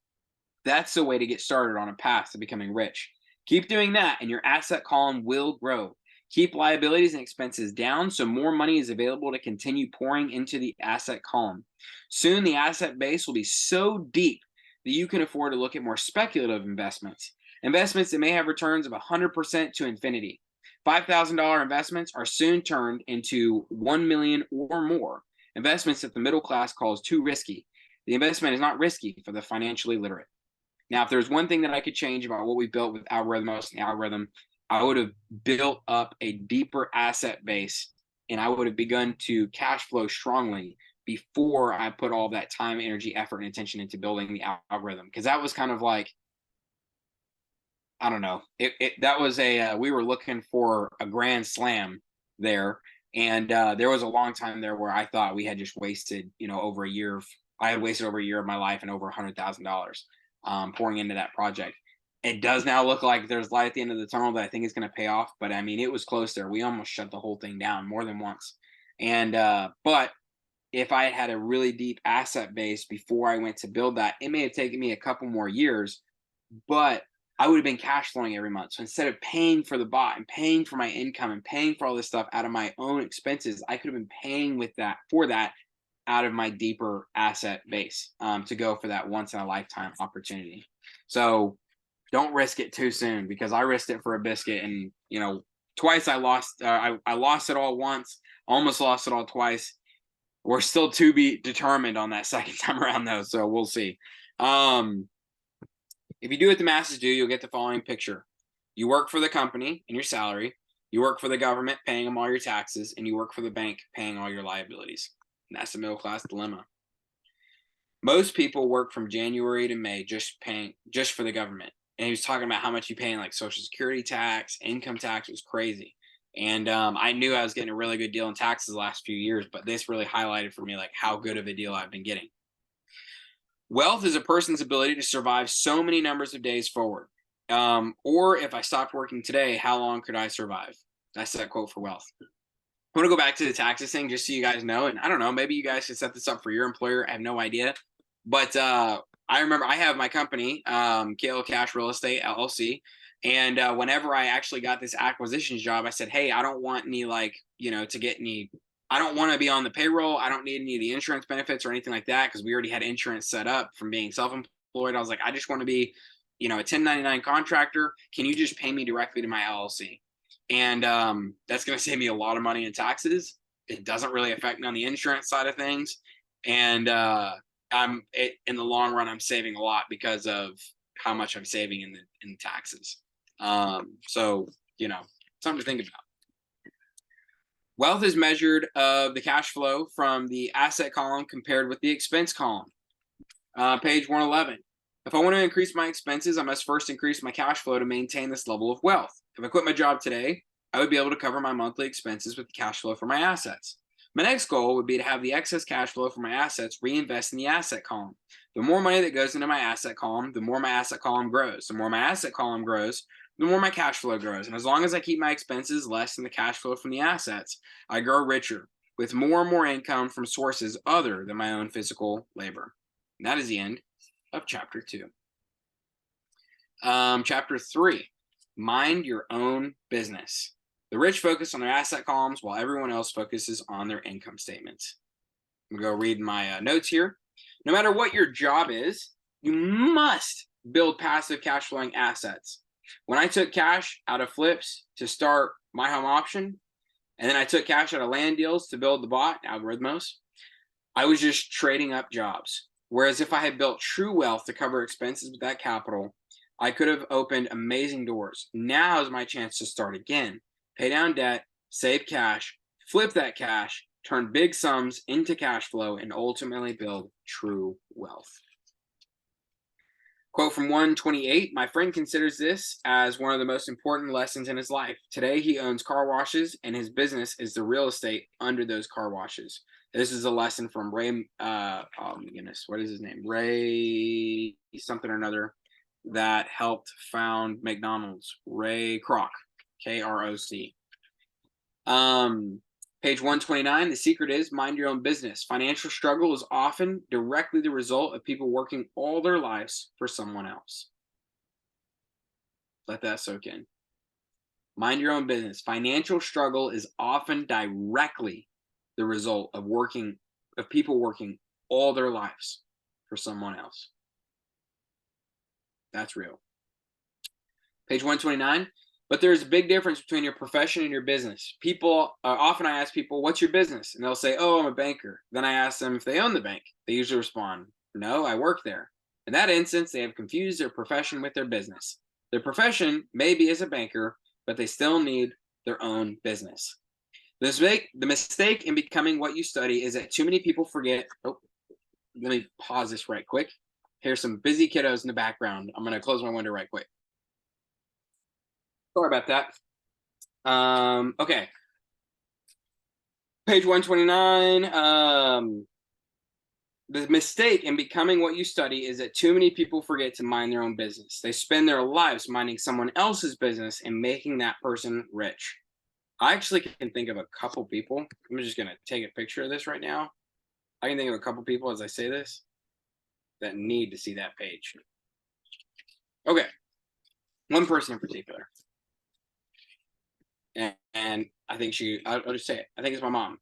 That's the way to get started on a path to becoming rich. Keep doing that, and your asset column will grow. Keep liabilities and expenses down so more money is available to continue pouring into the asset column. Soon, the asset base will be so deep that you can afford to look at more speculative investments that may have returns of 100% to infinity. $5,000 investments are soon turned into $1 million or more. Investments that the middle class calls too risky. The investment is not risky for the financially literate. Now, if there's one thing that I could change about what we built with Algorithmos and Algorithm, I would have built up a deeper asset base, and I would have begun to cash flow strongly before I put all that time, energy, effort, and attention into building the algorithm. Because that was kind of like, I don't know. That was we were looking for a grand slam there. And there was a long time there where I thought we had just wasted, over a year. I had wasted over a year of my life and over $100,000 pouring into that project. It does now look like there's light at the end of the tunnel that I think is going to pay off. But I mean, it was close there. We almost shut the whole thing down more than once. And but if I had a really deep asset base before I went to build that, it may have taken me a couple more years, but I would have been cash flowing every month. So instead of paying for the bot and paying for my income and paying for all this stuff out of my own expenses, I could have been paying for that out of my deeper asset base to go for that once in a lifetime opportunity. So don't risk it too soon, because I risked it for a biscuit, and twice I lost. I lost it all once, almost lost it all twice. We're still to be determined on that second time around, though, so we'll see. If you do what the masses do, you'll get the following picture. You work for the company and your salary. You work for the government, paying them all your taxes, and you work for the bank, paying all your liabilities. And that's the middle class dilemma. Most people work from January to May just for the government. And he was talking about how much you pay in like Social Security tax, income tax. Was crazy. And I knew I was getting a really good deal in taxes the last few years, but this really highlighted for me like how good of a deal I've been getting. Wealth is a person's ability to survive so many numbers of days forward. Or if I stopped working today, how long could I survive? That's that quote for wealth. I want to go back to the taxes thing just so you guys know. And I don't know, maybe you guys should set this up for your employer. I have no idea. But I remember I have my company, KL Cash Real Estate LLC. And whenever I actually got this acquisitions job, I said, hey, I don't want any I don't want to be on the payroll. I don't need any of the insurance benefits or anything like that, because we already had insurance set up from being self-employed. I was like, I just want to be, a 1099 contractor. Can you just pay me directly to my LLC? And that's going to save me a lot of money in taxes. It doesn't really affect me on the insurance side of things. And in the long run, I'm saving a lot because of how much I'm saving in taxes. So, something to think about. Wealth is measured of the cash flow from the asset column compared with the expense column. Page 111. If I want to increase my expenses, I must first increase my cash flow to maintain this level of wealth. If I quit my job today, I would be able to cover my monthly expenses with the cash flow from my assets. My next goal would be to have the excess cash flow from my assets reinvest in the asset column. The more money that goes into my asset column, the more my asset column grows. The more my asset column grows, the more my cash flow grows. And as long as I keep my expenses less than the cash flow from the assets, I grow richer with more and more income from sources other than my own physical labor. And that is the end of chapter 2. Chapter 3, mind your own business. The rich focus on their asset columns while everyone else focuses on their income statements. I'm going to go read my notes here. No matter what your job is, you must build passive cash flowing assets. When I took cash out of flips to start my home option, and then I took cash out of land deals to build the bot, Algorithmos, I was just trading up jobs. Whereas if I had built true wealth to cover expenses with that capital, I could have opened amazing doors. Now is my chance to start again, pay down debt, save cash, flip that cash, turn big sums into cash flow, and ultimately build true wealth. Quote from 128, my friend considers this as one of the most important lessons in his life. Today, he owns car washes, and his business is the real estate under those car washes. This is a lesson from Ray, oh my goodness, what is his name? Ray something or another that helped found McDonald's. Ray Kroc, K-R-O-C. Page 129, the secret is mind your own business. Financial struggle is often directly the result of people working all their lives for someone else. Let that soak in. Mind your own business. Financial struggle is often directly the result of people working all their lives for someone else. That's real. Page 129. But there's a big difference between your profession and your business. Often I ask people, what's your business? And they'll say, oh, I'm a banker. Then I ask them if they own the bank. They usually respond, no, I work there. In that instance, they have confused their profession with their business. Their profession may be as a banker, but they still need their own business. The mistake in becoming what you study is that too many people forget. Oh, let me pause this right quick. Here's some busy kiddos in the background. I'm going to close my window right quick. Sorry about that. Okay. Page 129. The mistake in becoming what you study is that too many people forget to mind their own business. They spend their lives minding someone else's business and making that person rich. I actually can think of a couple people. I'm just going to take a picture of this right now. I can think of a couple people as I say this that need to see that page. Okay. One person in particular. And I think I'll just say it. I think it's my mom.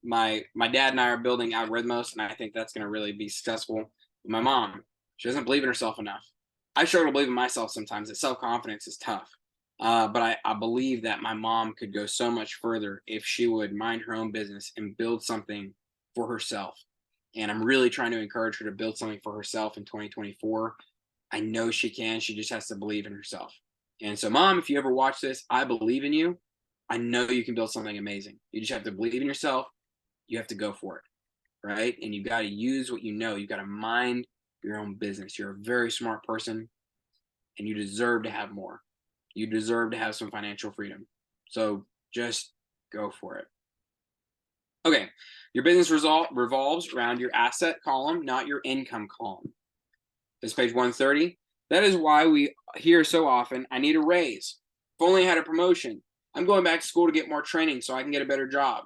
My dad and I are building Algorithmos, and I think that's going to really be successful. My mom, she doesn't believe in herself enough. I struggle to believe in myself sometimes. That self-confidence is tough. But I believe that my mom could go so much further if she would mind her own business and build something for herself. And I'm really trying to encourage her to build something for herself in 2024. I know she can. She just has to believe in herself. And so, Mom, if you ever watch this, I believe in you. I know you can build something amazing. You just have to believe in yourself. You have to go for it, right? And you got to use what you know. You got to mind your own business. You're a very smart person, and you deserve to have more. You deserve to have some financial freedom. So just go for it. Okay, your business revolves around your asset column, not your income column. This is page 130. That is why we hear so often, I need a raise. If only I had a promotion. I'm going back to school to get more training so I can get a better job.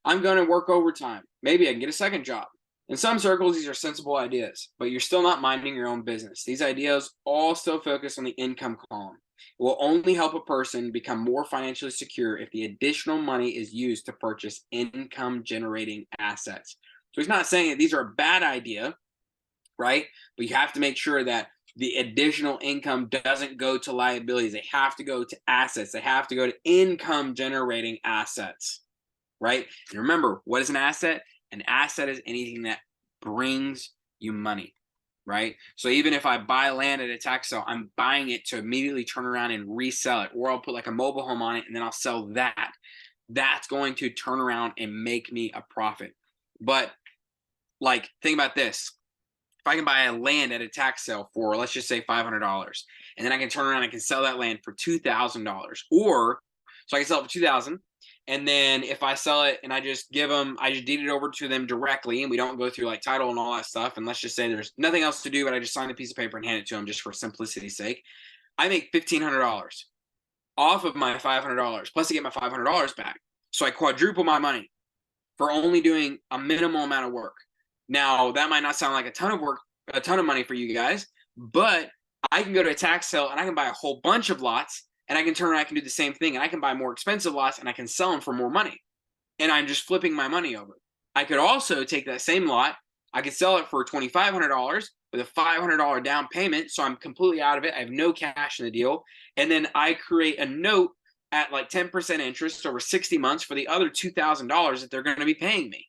I'm going to work overtime. Maybe I can get a second job. In some circles, these are sensible ideas, but you're still not minding your own business. These ideas all still focus on the income column. It will only help a person become more financially secure if the additional money is used to purchase income-generating assets. So he's not saying that these are a bad idea, right? But you have to make sure that the additional income doesn't go to liabilities. They have to go to assets. They have to go to income-generating assets, right? And remember, what is an asset? An asset is anything that brings you money. right? So even if I buy land at a tax sale, I'm buying it to immediately turn around and resell it, or I'll put like a mobile home on it and then I'll sell that. That's going to turn around and make me a profit. But like, think about this. If I can buy a land at a tax sale for, let's just say $500, and then I can turn around and I can sell that land for $2,000, or so I can sell it for 2,000. And then if I sell it and I just deed it over to them directly, and we don't go through like title and all that stuff. And let's just say there's nothing else to do, but I just sign a piece of paper and hand it to them just for simplicity's sake. I make $1,500 off of my $500, plus I get my $500 back. So I quadruple my money for only doing a minimal amount of work. Now, that might not sound like a ton of money for you guys, but I can go to a tax sale and I can buy a whole bunch of lots, and I can turn around, I can do the same thing, and I can buy more expensive lots and I can sell them for more money. And I'm just flipping my money over. I could also take that same lot, I could sell it for $2,500 with a $500 down payment. So I'm completely out of it. I have no cash in the deal. And then I create a note at like 10% interest over 60 months for the other $2,000 that they're going to be paying me.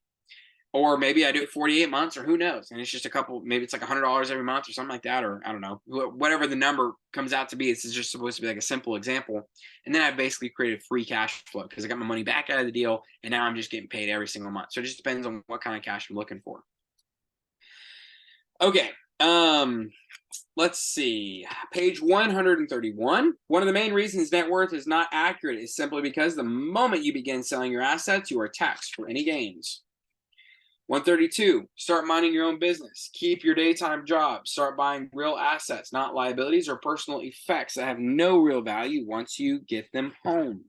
Or maybe I do it 48 months, or who knows? And it's just maybe it's like $100 every month or something like that, or I don't know, whatever the number comes out to be. It's just supposed to be like a simple example. And then I basically created free cash flow because I got my money back out of the deal, and now I'm just getting paid every single month. So it just depends on what kind of cash I'm looking for. Okay. Let's see. Page 131. One of the main reasons net worth is not accurate is simply because the moment you begin selling your assets, you are taxed for any gains. 132, start minding your own business. Keep your daytime job. Start buying real assets, not liabilities or personal effects that have no real value once you get them home.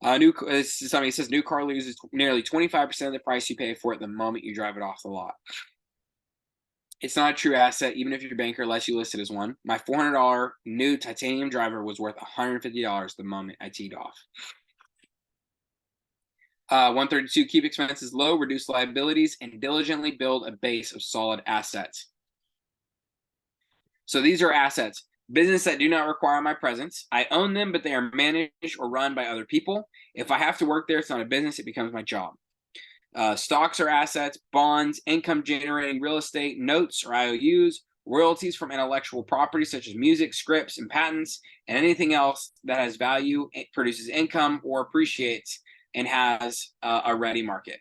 Somebody says new car loses nearly 25% of the price you pay for it the moment you drive it off the lot. It's not a true asset, even if your banker lets you list it as one. My $400 new titanium driver was worth $150 the moment I teed off. 132, keep expenses low, reduce liabilities, and diligently build a base of solid assets. So these are assets. Business that do not require my presence. I own them, but they are managed or run by other people. If I have to work there, it's not a business, it becomes my job. Stocks are assets, bonds, income generating real estate, notes or IOUs, royalties from intellectual property such as music, scripts, and patents, and anything else that has value, it produces income or appreciates and has a ready market.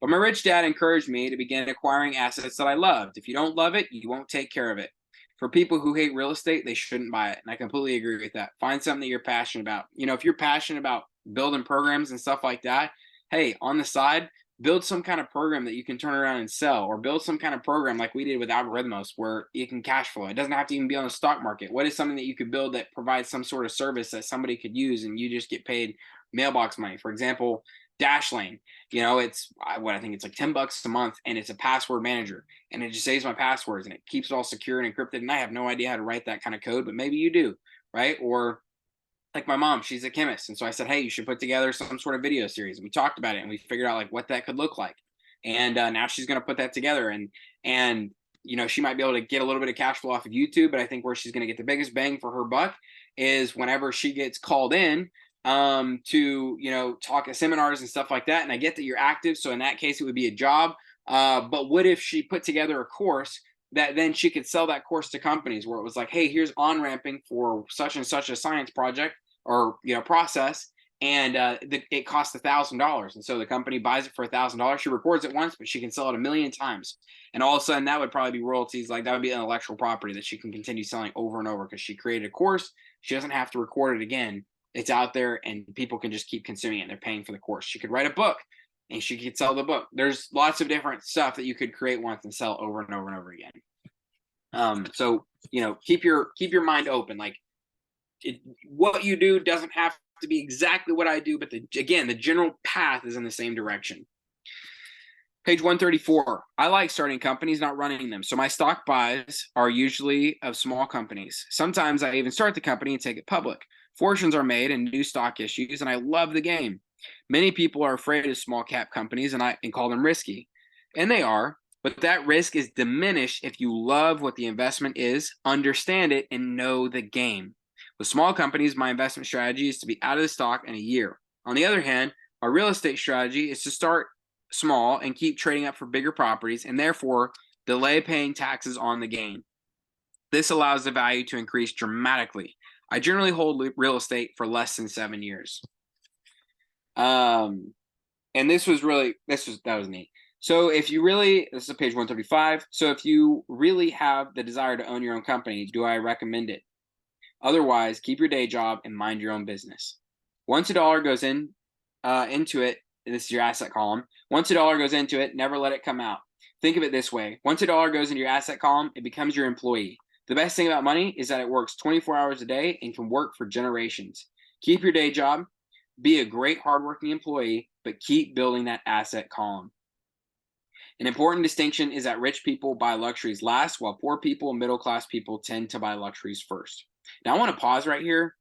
But my rich dad encouraged me to begin acquiring assets that I loved. If you don't love it, you won't take care of it. For people who hate real estate, they shouldn't buy it. And I completely agree with that. Find something that you're passionate about. You know, if you're passionate about building programs and stuff like that, hey, on the side, build some kind of program that you can turn around and sell, or build some kind of program like we did with Algorithmos where you can cash flow. It doesn't have to even be on the stock market. What is something that you could build that provides some sort of service that somebody could use and you just get paid mailbox money? For example, Dashlane, you know, it's what I think it's like $10 a month, and it's a password manager, and it just saves my passwords and it keeps it all secure and encrypted. And I have no idea how to write that kind of code, but maybe you do, right? Or like my mom, she's a chemist. And so I said, hey, you should put together some sort of video series. And we talked about it and we figured out like what that could look like. And now she's going to put that together. And, you know, she might be able to get a little bit of cash flow off of YouTube, but I think where she's going to get the biggest bang for her buck is whenever she gets called in to, you know, talk at seminars and stuff like that. And I get that you're active. So in that case, it would be a job. But what if she put together a course that then she could sell that course to companies where it was like, hey, here's on-ramping for such and such a science project or, you know, process. And it costs $1,000. And so the company buys it for $1,000. She records it once, but she can sell it 1,000,000 times. And all of a sudden that would probably be royalties. Like that would be intellectual property that she can continue selling over and over because she created a course. She doesn't have to record it again. It's out there and people can just keep consuming it. They're paying for the course. She could write a book and she could sell the book. There's lots of different stuff that you could create once and sell over and over and over again. So, you know, keep your mind open. Like what you do doesn't have to be exactly what I do, but the general path is in the same direction. Page 134. I like starting companies, not running them. So my stock buys are usually of small companies. Sometimes I even start the company and take it public. Fortunes are made in new stock issues, and I love the game. Many people are afraid of small cap companies and call them risky. And they are, but that risk is diminished if you love what the investment is, understand it, and know the game. With small companies, my investment strategy is to be out of the stock in a year. On the other hand, our real estate strategy is to start small and keep trading up for bigger properties, and therefore Delay paying taxes on the gain. This allows the value to increase dramatically. I generally hold real estate for less than 7 years. And that was neat. So if you really, this is page 135. So if you really have the desire to own your own company, do I recommend it? Otherwise, keep your day job and mind your own business. Once a dollar goes into it, this is your asset column. Once a dollar goes into it, never let it come out. Think of it this way. Once a dollar goes into your asset column, it becomes your employee. The best thing about money is that it works 24 hours a day and can work for generations. Keep your day job, be a great hardworking employee, but keep building that asset column. An important distinction is that rich people buy luxuries last, while poor people and middle-class people tend to buy luxuries first. Now, I want to pause right here.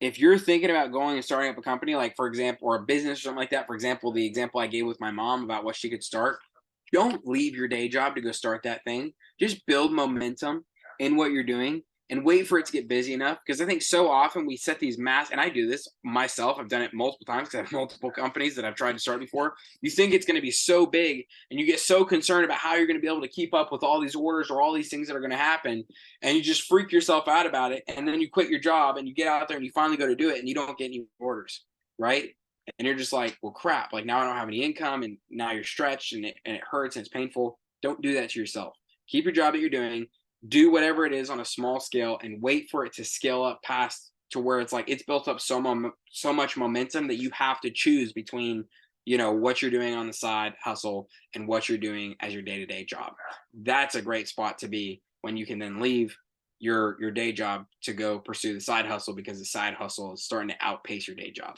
If you're thinking about going and starting up a company, like for example, or a business or something like that, for example, the example I gave with my mom about what she could start, don't leave your day job to go start that thing. Just build momentum in what you're doing and wait for it to get busy enough. Because I think so often we set these and I do this myself. I've done it multiple times because I have multiple companies that I've tried to start before. You think it's going to be so big and you get so concerned about how you're going to be able to keep up with all these orders or all these things that are going to happen. And you just freak yourself out about it. And then you quit your job and you get out there and you finally go to do it and you don't get any orders, right? And you're just like, well, crap, like now I don't have any income and now you're stretched and it hurts and it's painful. Don't do that to yourself. Keep your job that you're doing. Do whatever it is on a small scale and wait for it to scale up past to where it's like it's built up so much momentum that you have to choose between, what you're doing on the side hustle and what you're doing as your day-to-day job. That's a great spot to be when you can then leave your day job to go pursue the side hustle, because the side hustle is starting to outpace your day job.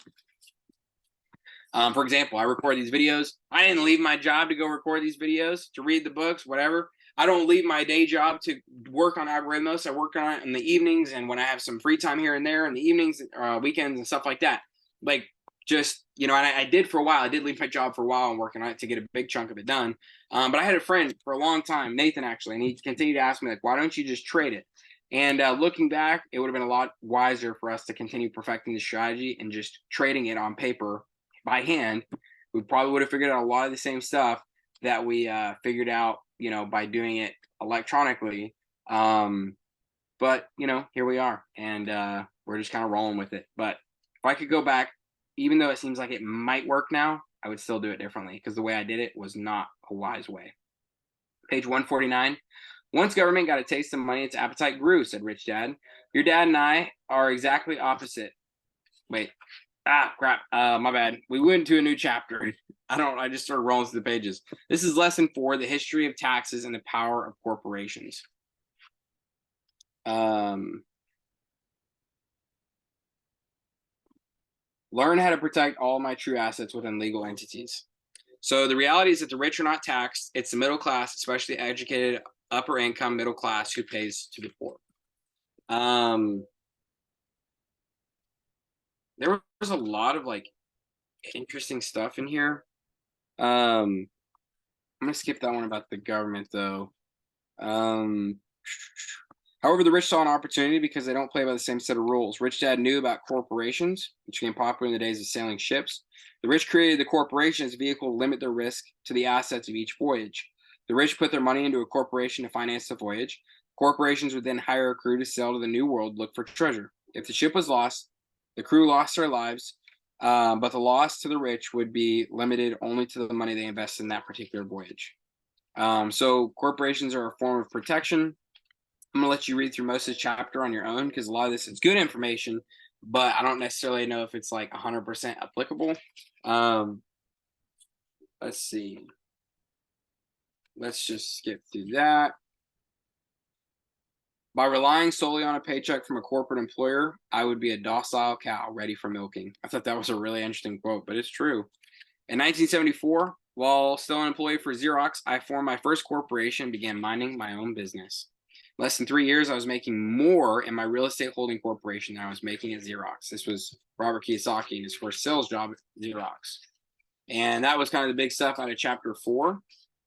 For example, I record these videos. I didn't leave my job to go record these videos, to read the books, whatever. I don't leave my day job to work on algorithms. I work on it in the evenings and when I have some free time here and there in the evenings, weekends and stuff like that. Like just, and I did for a while. I did leave my job for a while and working on it to get a big chunk of it done. But I had a friend for a long time, Nathan actually, and he continued to ask me like, why don't you just trade it? And looking back, it would have been a lot wiser for us to continue perfecting the strategy and just trading it on paper by hand. We probably would have figured out a lot of the same stuff that we figured out, by doing it electronically. But, here we are, and we're just kind of rolling with it. But if I could go back, even though it seems like it might work now, I would still do it differently because the way I did it was not a wise way. Page 149. Once government got a taste of money, its appetite grew, said Rich Dad. Your dad and I are exactly opposite. Wait. Crap. My bad. We went into a new chapter. I just started rolling through the pages. This is lesson 4, the history of taxes and the power of corporations. Learn how to protect all my true assets within legal entities. So the reality is that the rich are not taxed. It's the middle class, especially educated, upper income middle class, who pays to the poor. There was a lot of interesting stuff in here. I'm gonna skip that one about the government though. However, the rich saw an opportunity because they don't play by the same set of rules. Rich Dad knew about corporations, which became popular in the days of sailing ships. The rich created the corporation as a vehicle to limit their risk to the assets of each voyage. The rich put their money into a corporation to finance the voyage. Corporations would then hire a crew to sail to the New World, look for treasure. If the ship was lost, the crew lost their lives, but the loss to the rich would be limited only to the money they invested in that particular voyage. So corporations are a form of protection. I'm going to let you read through most of the chapter on your own because a lot of this is good information, but I don't necessarily know if it's 100% applicable. Let's see. Let's just skip through that. By relying solely on a paycheck from a corporate employer, I would be a docile cow ready for milking. I thought that was a really interesting quote, but it's true. In 1974, while still an employee for Xerox, I formed my first corporation and began minding my own business. Less than 3 years, I was making more in my real estate holding corporation than I was making at Xerox. This was Robert Kiyosaki in his first sales job at Xerox. And that was kind of the big stuff out of chapter 4. I'm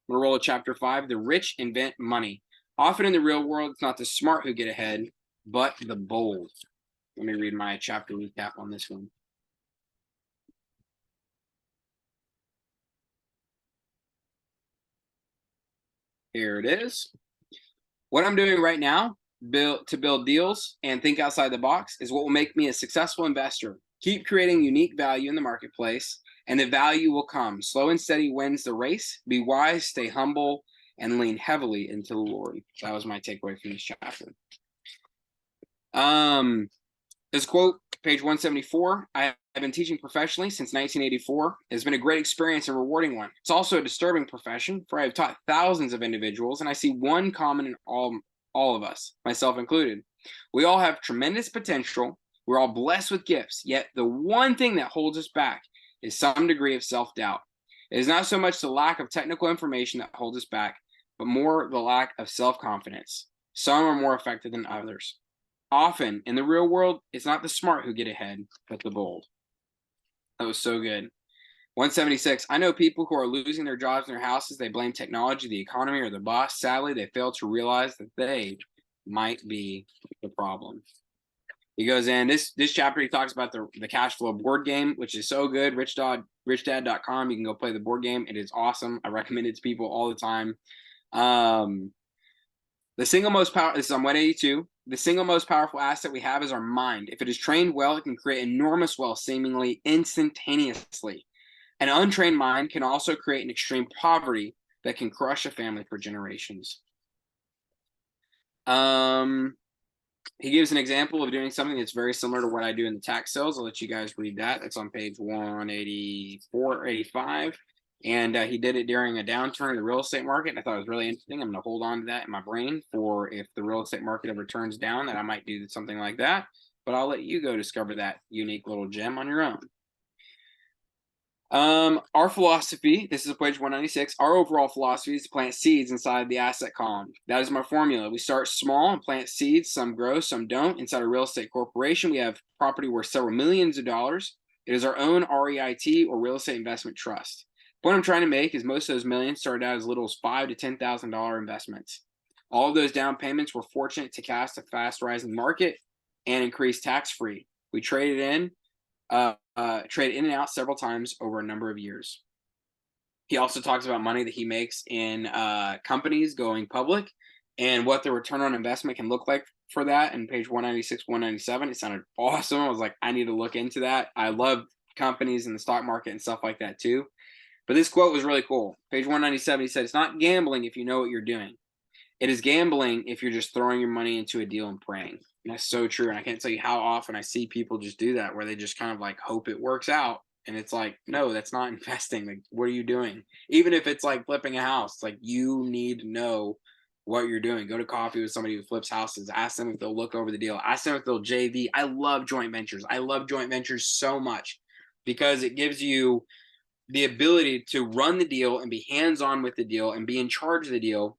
going to roll to chapter 5. The rich invent money. Often in the real world, it's not the smart who get ahead, but the bold. Let me read my chapter recap on this one. Here it is. What I'm doing right now to build deals and think outside the box is what will make me a successful investor. Keep creating unique value in the marketplace, and the value will come. Slow and steady wins the race. Be wise, stay humble, and lean heavily into the Lord. That was my takeaway from this chapter. This quote, page 174, I have been teaching professionally since 1984. It has been a great experience and rewarding one. It's also a disturbing profession, for I have taught thousands of individuals, and I see one common in all of us, myself included. We all have tremendous potential. We're all blessed with gifts, yet the one thing that holds us back is some degree of self-doubt. It is not so much the lack of technical information that holds us back, but more the lack of self-confidence. Some are more effective than others. Often, in the real world, it's not the smart who get ahead, but the bold. That was so good. 176, I know people who are losing their jobs and their houses. They blame technology, the economy, or the boss. Sadly, they fail to realize that they might be the problem. He goes in, this chapter, he talks about the Cashflow board game, which is so good. richdad.com. You can go play the board game. It is awesome. I recommend it to people all the time. The single most powerful, this is on 182, the single most powerful asset we have is our mind. If it is trained well, it can create enormous wealth seemingly instantaneously. An untrained mind can also create an extreme poverty that can crush a family for generations. He gives an example of doing something that's very similar to what I do in the tax sales. I'll let you guys read that. That's on page 184, 85. And he did it during a downturn in the real estate market. I thought it was really interesting. I'm going to hold on to that in my brain for if the real estate market ever turns down, that I might do something like that. But I'll let you go discover that unique little gem on your own. Our philosophy, this is page 196, our overall philosophy is to plant seeds inside the asset column. That is my formula. We start small and plant seeds. Some grow, some don't. Inside a real estate corporation, we have property worth several millions of dollars. It is our own REIT, or real estate investment trust. The point I'm trying to make is most of those millions started out as little as $5,000 to $10,000 investments. All of those down payments were fortunate to cast a fast rising market and increase tax-free. We traded in and out several times over a number of years. He also talks about money that he makes in companies going public and what the return on investment can look like for that. In page 196, 197, it sounded awesome. I was like, I need to look into that. I love companies in the stock market and stuff like that too. But this quote was really cool. Page 197, he said, it's not gambling if you know what you're doing. It is gambling if you're just throwing your money into a deal and praying. And that's so true. And I can't tell you how often I see people just do that, where they just kind of like hope it works out. And it's like, no, that's not investing. Like, what are you doing? Even if it's like flipping a house, like you need to know what you're doing. Go to coffee with somebody who flips houses. Ask them if they'll look over the deal. Ask them if they'll JV. I love joint ventures. I love joint ventures so much because it gives you the ability to run the deal and be hands-on with the deal and be in charge of the deal.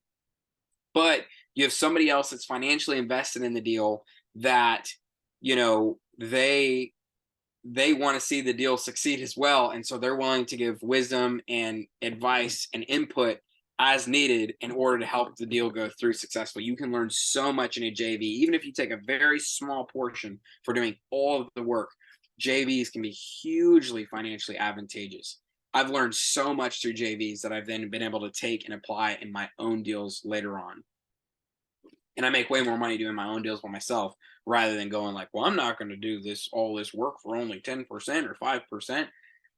But you have somebody else that's financially invested in the deal that, you know, they want to see the deal succeed as well. And so they're willing to give wisdom and advice and input as needed in order to help the deal go through successfully. You can learn so much in a JV, even if you take a very small portion for doing all of the work. JVs can be hugely financially advantageous. I've learned so much through JVs that I've then been able to take and apply in my own deals later on. And I make way more money doing my own deals by myself rather than going like, well, I'm not going to do all this work for only 10% or 5%.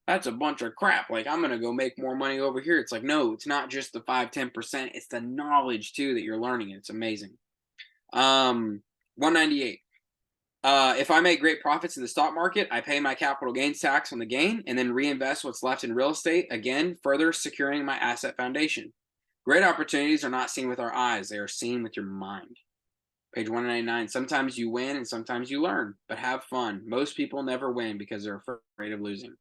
That's a bunch of crap. Like, I'm going to go make more money over here. It's like, no, it's not just the 5-10%. It's the knowledge too that you're learning. It's amazing. 198. If I make great profits in the stock market, I pay my capital gains tax on the gain and then reinvest what's left in real estate, again, further securing my asset foundation. Great opportunities are not seen with our eyes. They are seen with your mind. Page 199. Sometimes you win and sometimes you learn, but have fun. Most people never win because they're afraid of losing.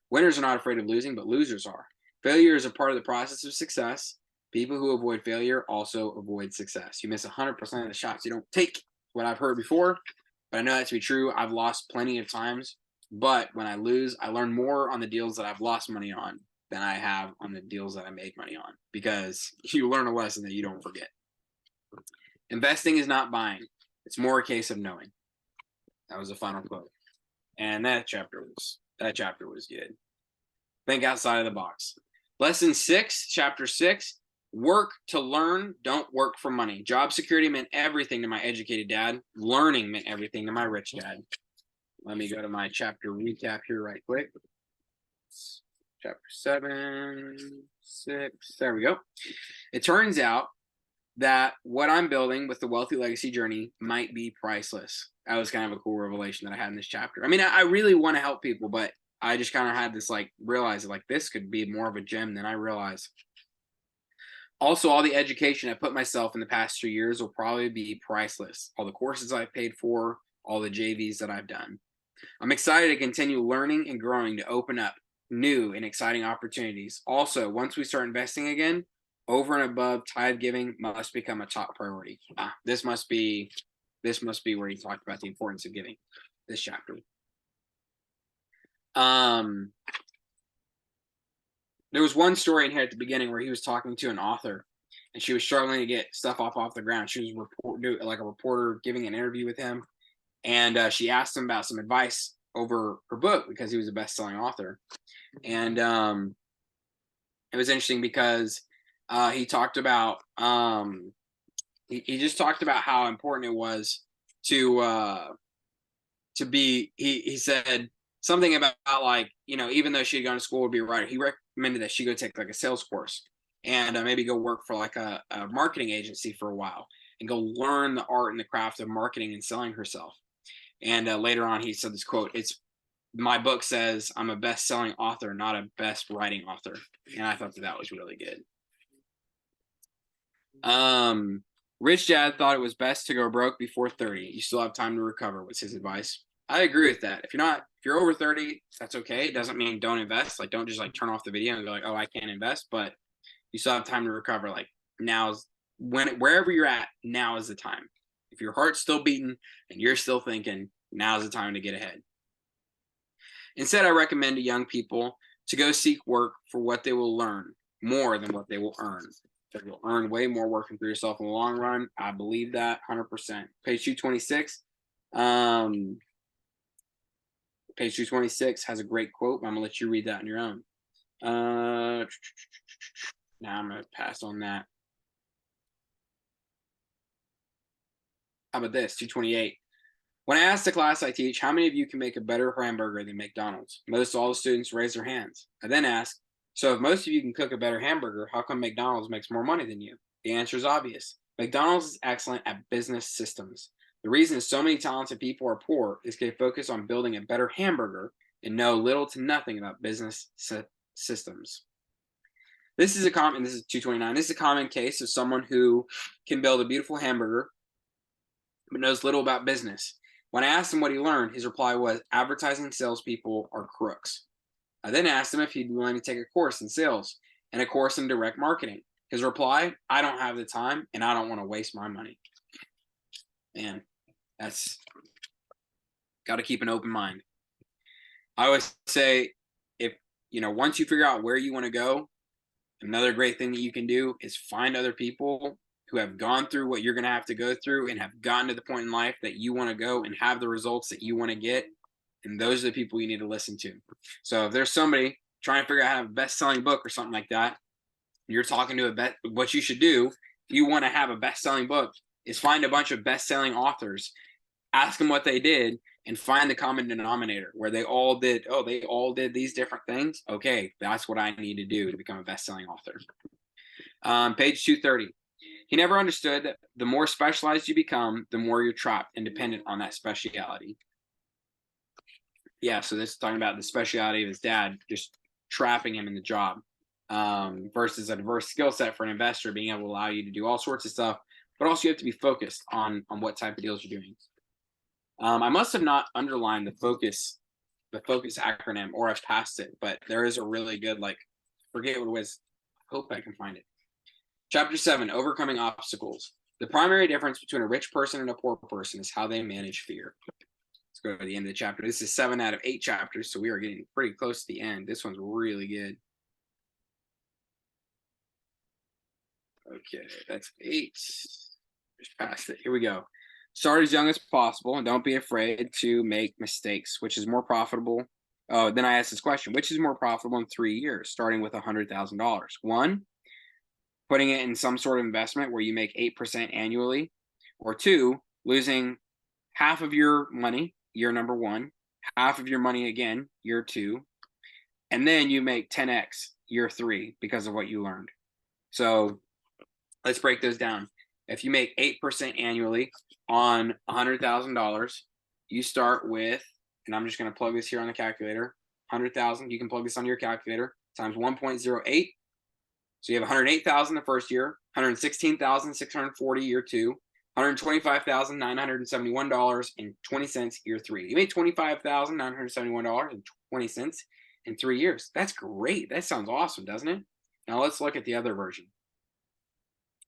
Winners are not afraid of losing, but losers are. Failure is a part of the process of success. People who avoid failure also avoid success. You miss 100% of the shots you don't take. What I've heard before, but I know that to be true. I've lost plenty of times, but when I lose, I learn more on the deals that I've lost money on than I have on the deals that I make money on, because you learn a lesson that you don't forget. Investing is not buying. It's more a case of knowing. That was the final quote. And that chapter was good. Think outside of the box. Lesson 6, chapter 6. Work to learn, don't work for money. Job security meant everything to my educated dad. Learning meant everything to my rich dad. Let me go to my chapter recap here right quick. Chapter 7, 6, there we go. It turns out that what I'm building with the Wealthy Legacy Journey might be priceless. That was kind of a cool revelation that I had in this chapter. I mean, I really want to help people, but I just kind of had this realize that this could be more of a gem than I realized. Also, all the education I put myself in the past 3 years will probably be priceless. All the courses I've paid for, all the JVs that I've done. I'm excited to continue learning and growing to open up new and exciting opportunities. Also, once we start investing again, over and above tithe giving must become a top priority. This must be where he talked about the importance of giving, this chapter. There was one story in here at the beginning where he was talking to an author and she was struggling to get stuff off the ground. She was a reporter giving an interview with him. And she asked him about some advice over her book because he was a best-selling author. And it was interesting because he talked about he just talked about how important it was to be. He said something about even though she had gone to school to be a writer, he recommended that she go take a sales course and maybe go work for a marketing agency for a while and go learn the art and the craft of marketing and selling herself. And later on, he said this quote, my book says I'm a best-selling author, not a best writing author. And I thought that was really good. Rich Dad thought it was best to go broke before 30. You still have time to recover, was his advice. I agree with that. If you're over 30, that's okay. It doesn't mean don't invest. Don't just turn off the video and go oh, I can't invest. But you still have time to recover. Wherever you're at, now is the time. If your heart's still beating and you're still thinking, now's the time to get ahead. Instead, I recommend to young people to go seek work for what they will learn more than what they will earn. You'll earn way more working for yourself in the long run. I believe that 100%. Page 226. Page 226 has a great quote. I'm going to let you read that on your own. Now I'm going to pass on that. How about this? 228. When I ask the class I teach, how many of you can make a better hamburger than McDonald's? Most all the students raise their hands. I then ask, so if most of you can cook a better hamburger, how come McDonald's makes more money than you? The answer is obvious. McDonald's is excellent at business systems. The reason so many talented people are poor is they focus on building a better hamburger and know little to nothing about business systems. This is 229. This is a common case of someone who can build a beautiful hamburger but knows little about business. When I asked him what he learned, his reply was, advertising salespeople are crooks. I then asked him if he'd be willing to take a course in sales and a course in direct marketing. His reply, I don't have the time and I don't want to waste my money. Man, that's got to keep an open mind. I always say, once you figure out where you want to go, another great thing that you can do is find other people who have gone through what you're going to have to go through and have gotten to the point in life that you want to go and have the results that you want to get. And those are the people you need to listen to. So if there's somebody trying to figure out how to have a best-selling book or something like that, you're talking to what you should do if you want to have a best-selling book is find a bunch of best-selling authors, ask them what they did, and find the common denominator where they all did these different things. Okay, that's what I need to do to become a best-selling author. Page 230. He never understood that the more specialized you become, the more you're trapped and dependent on that speciality. Yeah, so this is talking about the speciality of his dad just trapping him in the job versus a diverse skill set for an investor being able to allow you to do all sorts of stuff, but also you have to be focused on what type of deals you're doing. I must have not underlined the focus acronym, or I've passed it, but there is a really good, forget what it was. I hope I can find it. Chapter 7, Overcoming Obstacles. The primary difference between a rich person and a poor person is how they manage fear. Let's go to the end of the chapter. This is 7 out of 8 chapters, so we are getting pretty close to the end. This one's really good. Okay, that's 8. Just passed it. Here we go. Start as young as possible and don't be afraid to make mistakes. Which is more profitable? Oh, then I asked this question. Which is more profitable in 3 years, starting with $100,000? 1, putting it in some sort of investment where you make 8% annually, or 2, losing half of your money year number 1, half of your money again year 2, and then you make 10x year 3 because of what you learned. So let's break those down. If you make 8% annually on $100,000, you start with, and I'm just going to plug this here on the calculator, 100,000, you can plug this on your calculator, times 1.08. So you have 108,000 the first year, 116,640 year 2, $125,971.20 year 3. You made $25,971.20 in 3 years. That's great. That sounds awesome, doesn't it? Now let's look at the other version.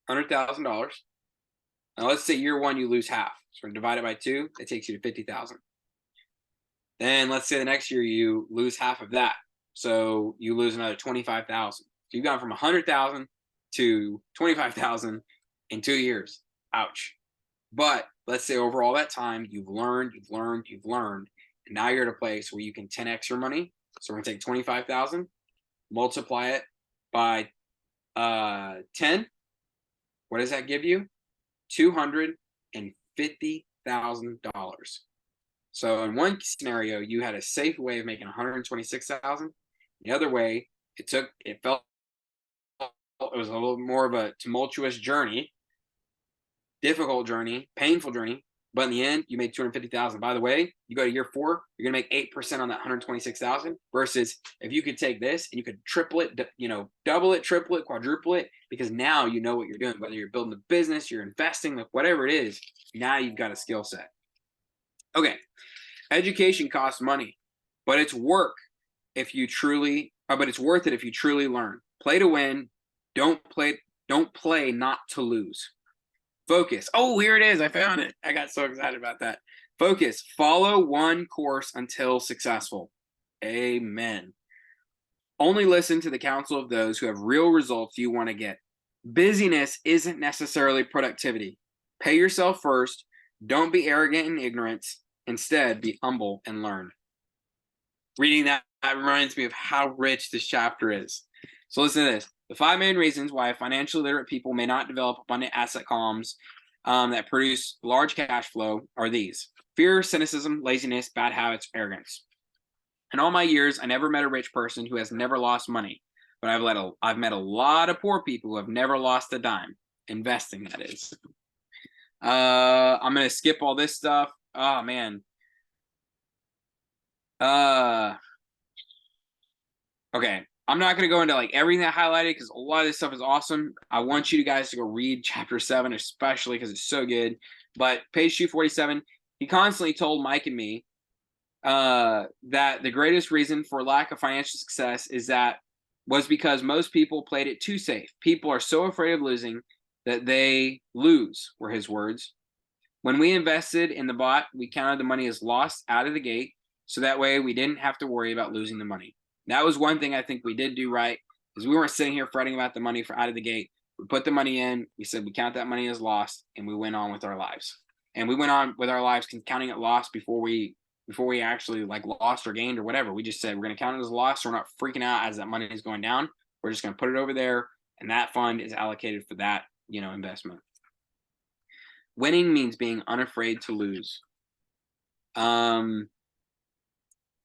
$100,000. Now let's say year 1 you lose half. So we're going to divide it by 2. That takes you to 50,000. Then let's say the next year you lose half of that. So you lose another 25,000. So you've gone from 100,000 to 25,000 in 2 years. Ouch. But let's say over all that time, you've learned, and now you're at a place where you can 10x your money. So we're going to take 25,000, multiply it by 10. What does that give you? $250,000. So in one scenario, you had a safe way of making 126,000. The other way, it was a little more of a tumultuous journey, difficult journey, painful journey, but in the end, you made 250,000. By the way, you go to year 4, you're gonna make 8% on that 126,000. Versus if you could take this and you could triple it, double it, triple it, quadruple it, because now you know what you're doing. Whether you're building a business, you're investing, like whatever it is, now you've got a skill set. Okay, education costs money, but it's work if you truly. But it's worth it if you truly learn. Play to win. Don't play not to lose. Focus. Oh, here it is. I found it. I got so excited about that. Focus. Follow one course until successful. Amen. Only listen to the counsel of those who have real results you want to get. Busyness isn't necessarily productivity. Pay yourself first. Don't be arrogant in ignorance. Instead, be humble and learn. Reading that reminds me of how rich this chapter is. So listen to this. The 5 main reasons why financially literate people may not develop abundant asset columns that produce large cash flow are these: fear, cynicism, laziness, bad habits, arrogance. In all my years, I never met a rich person who has never lost money, but I've met a lot of poor people who have never lost a dime. Investing, that is. I'm going to skip all this stuff. Oh, man. Okay. I'm not going to go into like everything I highlighted because a lot of this stuff is awesome. I want you guys to go read chapter 7, especially because it's so good. But page 247, he constantly told Mike and me that the greatest reason for lack of financial success was because most people played it too safe. People are so afraid of losing that they lose, were his words. When we invested in the bot, we counted the money as lost out of the gate, so that way we didn't have to worry about losing the money. That was one thing I think we did do right, is we weren't sitting here fretting about the money for out of the gate. We put the money in, we said we count that money as lost, and we went on with our lives. And we went on with our lives counting it lost before we actually like lost or gained or whatever. We just said we're going to count it as lost, so we're not freaking out as that money is going down. We're just going to put it over there, and that fund is allocated for that, investment. Winning means being unafraid to lose.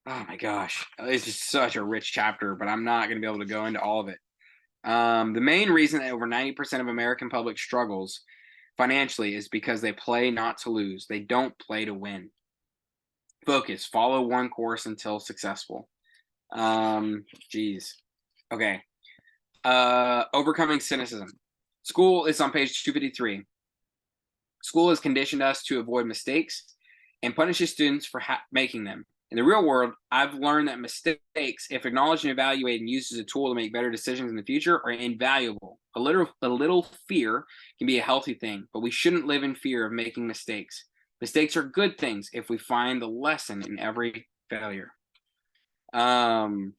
Oh my gosh, this is such a rich chapter, but I'm not going to be able to go into all of it. The main reason that over 90% of American public struggles financially is because they play not to lose. They don't play to win. Focus. Follow one course until successful. Okay. Overcoming cynicism. School is on page 253. School has conditioned us to avoid mistakes and punishes students for making them. In the real world, I've learned that mistakes, if acknowledged and evaluated and used as a tool to make better decisions in the future, are invaluable. A little fear can be a healthy thing, but we shouldn't live in fear of making mistakes. Mistakes are good things if we find the lesson in every failure. Man,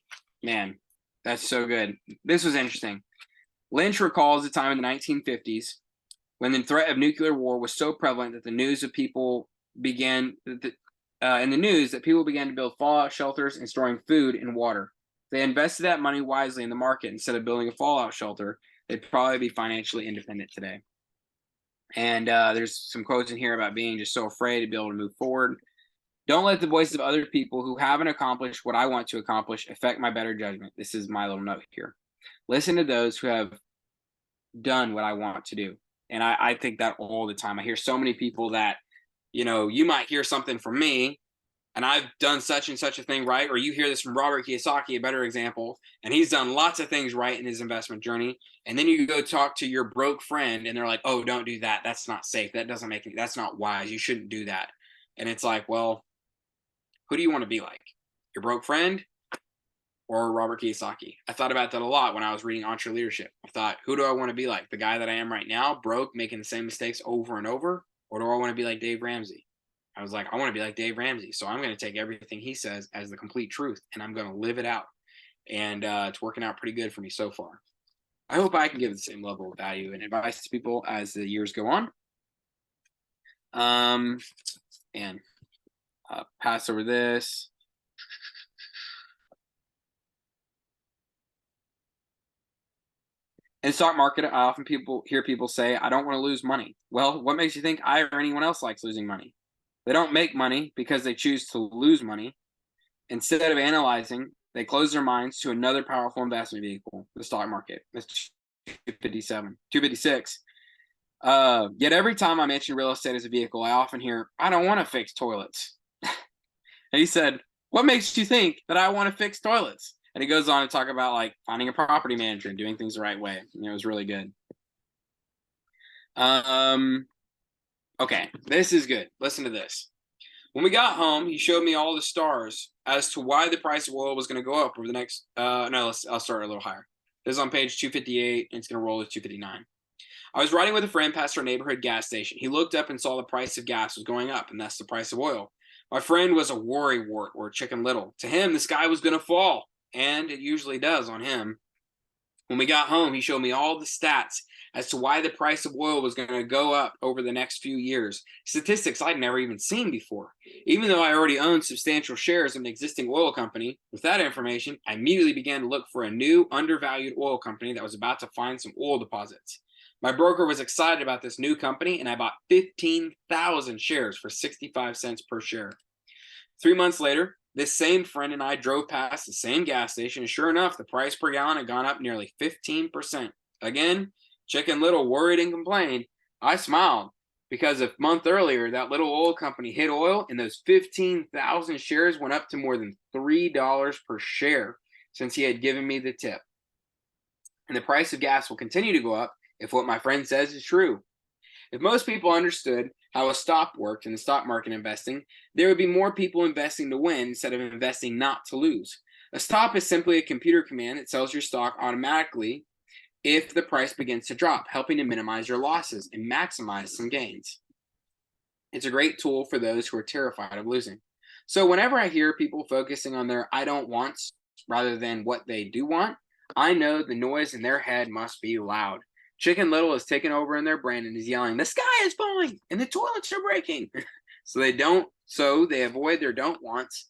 that's so good. This was interesting. Lynch recalls the time in the 1950s when the threat of nuclear war was so prevalent that people began to build fallout shelters and storing food and water. They invested that money wisely in the market instead of building a fallout shelter. they'd probably be financially independent today. And there's some quotes in here about being just so afraid to be able to move forward. Don't let the voices of other people who haven't accomplished what I want to accomplish affect my better judgment. This is my little note here. Listen to those who have done what I want to do. And I think that all the time. I hear so many people that, you might hear something from me and I've done such and such a thing right, or you hear this from Robert Kiyosaki, a better example, and he's done lots of things right in his investment journey. And then you go talk to your broke friend and they're like, oh, don't do that. That's not safe. That doesn't make that's not wise. You shouldn't do that. And it's like, well, who do you want to be like? Your broke friend or Robert Kiyosaki? I thought about that a lot when I was reading EntreLeadership. I thought, who do I want to be like? The guy that I am right now, broke, making the same mistakes over and over? Or do I want to be like Dave Ramsey? I was like, I want to be like Dave Ramsey. So I'm going to take everything he says as the complete truth and I'm going to live it out. And it's working out pretty good for me so far. I hope I can give the same level of value and advice to people as the years go on. And pass over this. In stock market, I often hear people say, I don't want to lose money. Well, what makes you think I or anyone else likes losing money? They don't make money because they choose to lose money. Instead of analyzing, they close their minds to another powerful investment vehicle, the stock market. That's 256. Yet every time I mention real estate as a vehicle, I often hear, I don't want to fix toilets. And he said, what makes you think that I want to fix toilets? And he goes on to talk about like finding a property manager and doing things the right way. And it was really good. Okay, this is good. Listen to this. When we got home, he showed me all the stars as to why the price of oil was going to go up over the next. I'll start a little higher. This is on page 258, and it's going to roll to 259. I was riding with a friend past our neighborhood gas station. He looked up and saw the price of gas was going up, and thus the price of oil. My friend was a worrywart or Chicken Little. To him, the sky was going to fall, and it usually does on him. When we got home, he showed me all the stats as to why the price of oil was going to go up over the next few years. Statistics I'd never even seen before. Even though I already owned substantial shares of an existing oil company, with that information, I immediately began to look for a new, undervalued oil company that was about to find some oil deposits. My broker was excited about this new company, and I bought 15,000 shares for 65 cents per share. 3 months later, this same friend and I drove past the same gas station, and sure enough, the price per gallon had gone up nearly 15%. Again, Chicken Little worried and complained. I smiled because a month earlier, that little oil company hit oil, and those 15,000 shares went up to more than $3 per share since he had given me the tip. And the price of gas will continue to go up if what my friend says is true. If most people understood how a stop worked in the stock market investing, there would be more people investing to win instead of investing not to lose. A stop is simply a computer command that sells your stock automatically if the price begins to drop, helping to minimize your losses and maximize some gains. It's a great tool for those who are terrified of losing. So whenever I hear people focusing on their I don't wants rather than what they do want, I know the noise in their head must be loud. Chicken Little is taken over in their brain and is yelling, the sky is falling and the toilets are breaking. So they avoid their don't wants,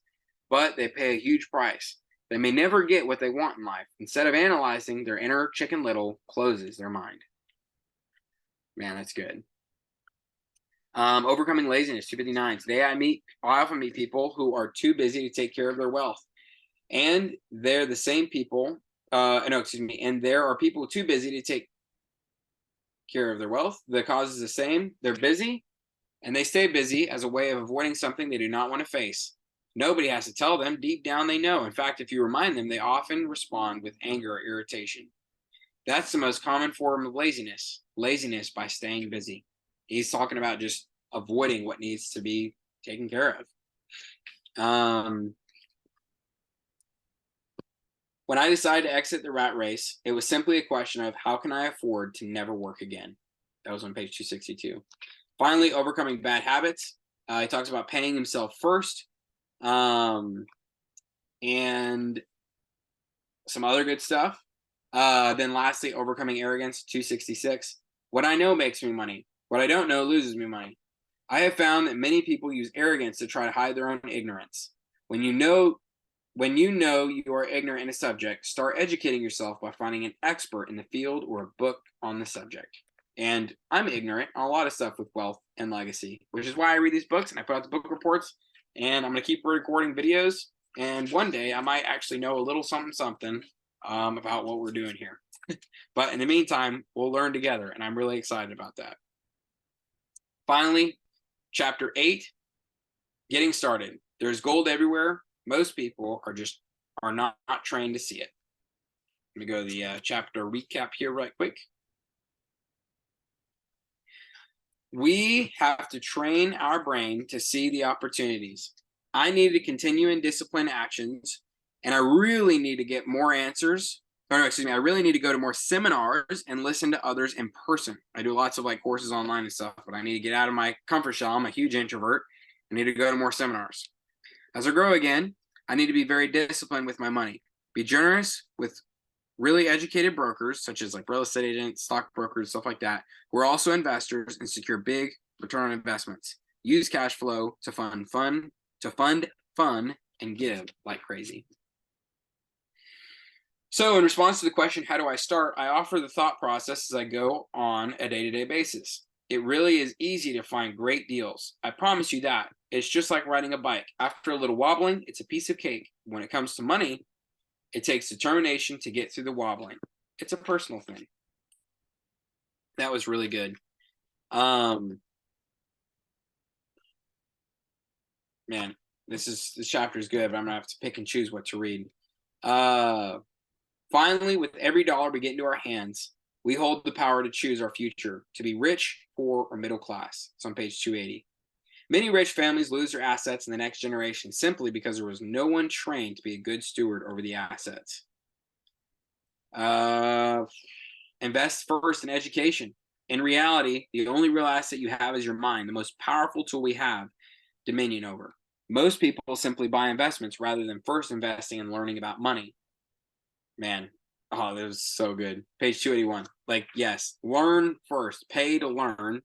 but they pay a huge price. They may never get what they want in life. Instead of analyzing, their inner Chicken Little closes their mind. Man, that's good. Overcoming laziness, 259. Today I often meet people who are too busy to take care of their wealth. And they're the same people, and there are people too busy to take care of their wealth. The cause is the same. They're busy, and they stay busy as a way of avoiding something they do not want to face. Nobody has to tell them. Deep down, they know. In fact, if you remind them, they often respond with anger or irritation. That's the most common form of laziness by staying busy. He's talking about just avoiding what needs to be taken care of. When I decided to exit the rat race, it was simply a question of how can I afford to never work again? That was on page 262. Finally, overcoming bad habits. He talks about paying himself first, and some other good stuff. Then lastly, overcoming arrogance, 266. What I know makes me money. What I don't know loses me money. I have found that many people use arrogance to try to hide their own ignorance. When you know When you know you are ignorant in a subject, start educating yourself by finding an expert in the field or a book on the subject. And I'm ignorant on a lot of stuff with wealth and legacy, which is why I read these books and I put out the book reports. And I'm going to keep recording videos. And one day I might actually know a little something about what we're doing here. But in the meantime, we'll learn together. And I'm really excited about that. Finally, chapter 8, getting started. There's gold everywhere. Most people are not trained to see it. Let me go to the chapter recap here right quick. We have to train our brain to see the opportunities. I need to continue in discipline actions, and I really need to get more answers. Or no, excuse me, I really need to go to more seminars and listen to others in person. I do lots of like courses online and stuff, but I need to get out of my comfort shell. I'm a huge introvert. I need to go to more seminars. As I grow again, I need to be very disciplined with my money. Be generous with really educated brokers, such as like real estate agents, stock brokers, stuff like that, who are also investors and secure big return on investments. Use cash flow to fund fun, and give like crazy. So in response to the question, how do I start? I offer the thought process as I go on a day-to-day basis. It really is easy to find great deals. I promise you that. It's just like riding a bike. After a little wobbling, it's a piece of cake. When it comes to money, it takes determination to get through the wobbling. It's a personal thing. That was really good. Man, this chapter is good, but I'm gonna have to pick and choose what to read. Finally, with every dollar we get into our hands, we hold the power to choose our future, to be rich, poor, or middle class. It's on page 280. Many rich families lose their assets in the next generation simply because there was no one trained to be a good steward over the assets. Invest first in education. In reality, the only real asset you have is your mind, the most powerful tool we have dominion over. Most people simply buy investments rather than first investing and learning about money. Man, oh, that was so good. Page 281. Like, yes, learn first. Pay to learn,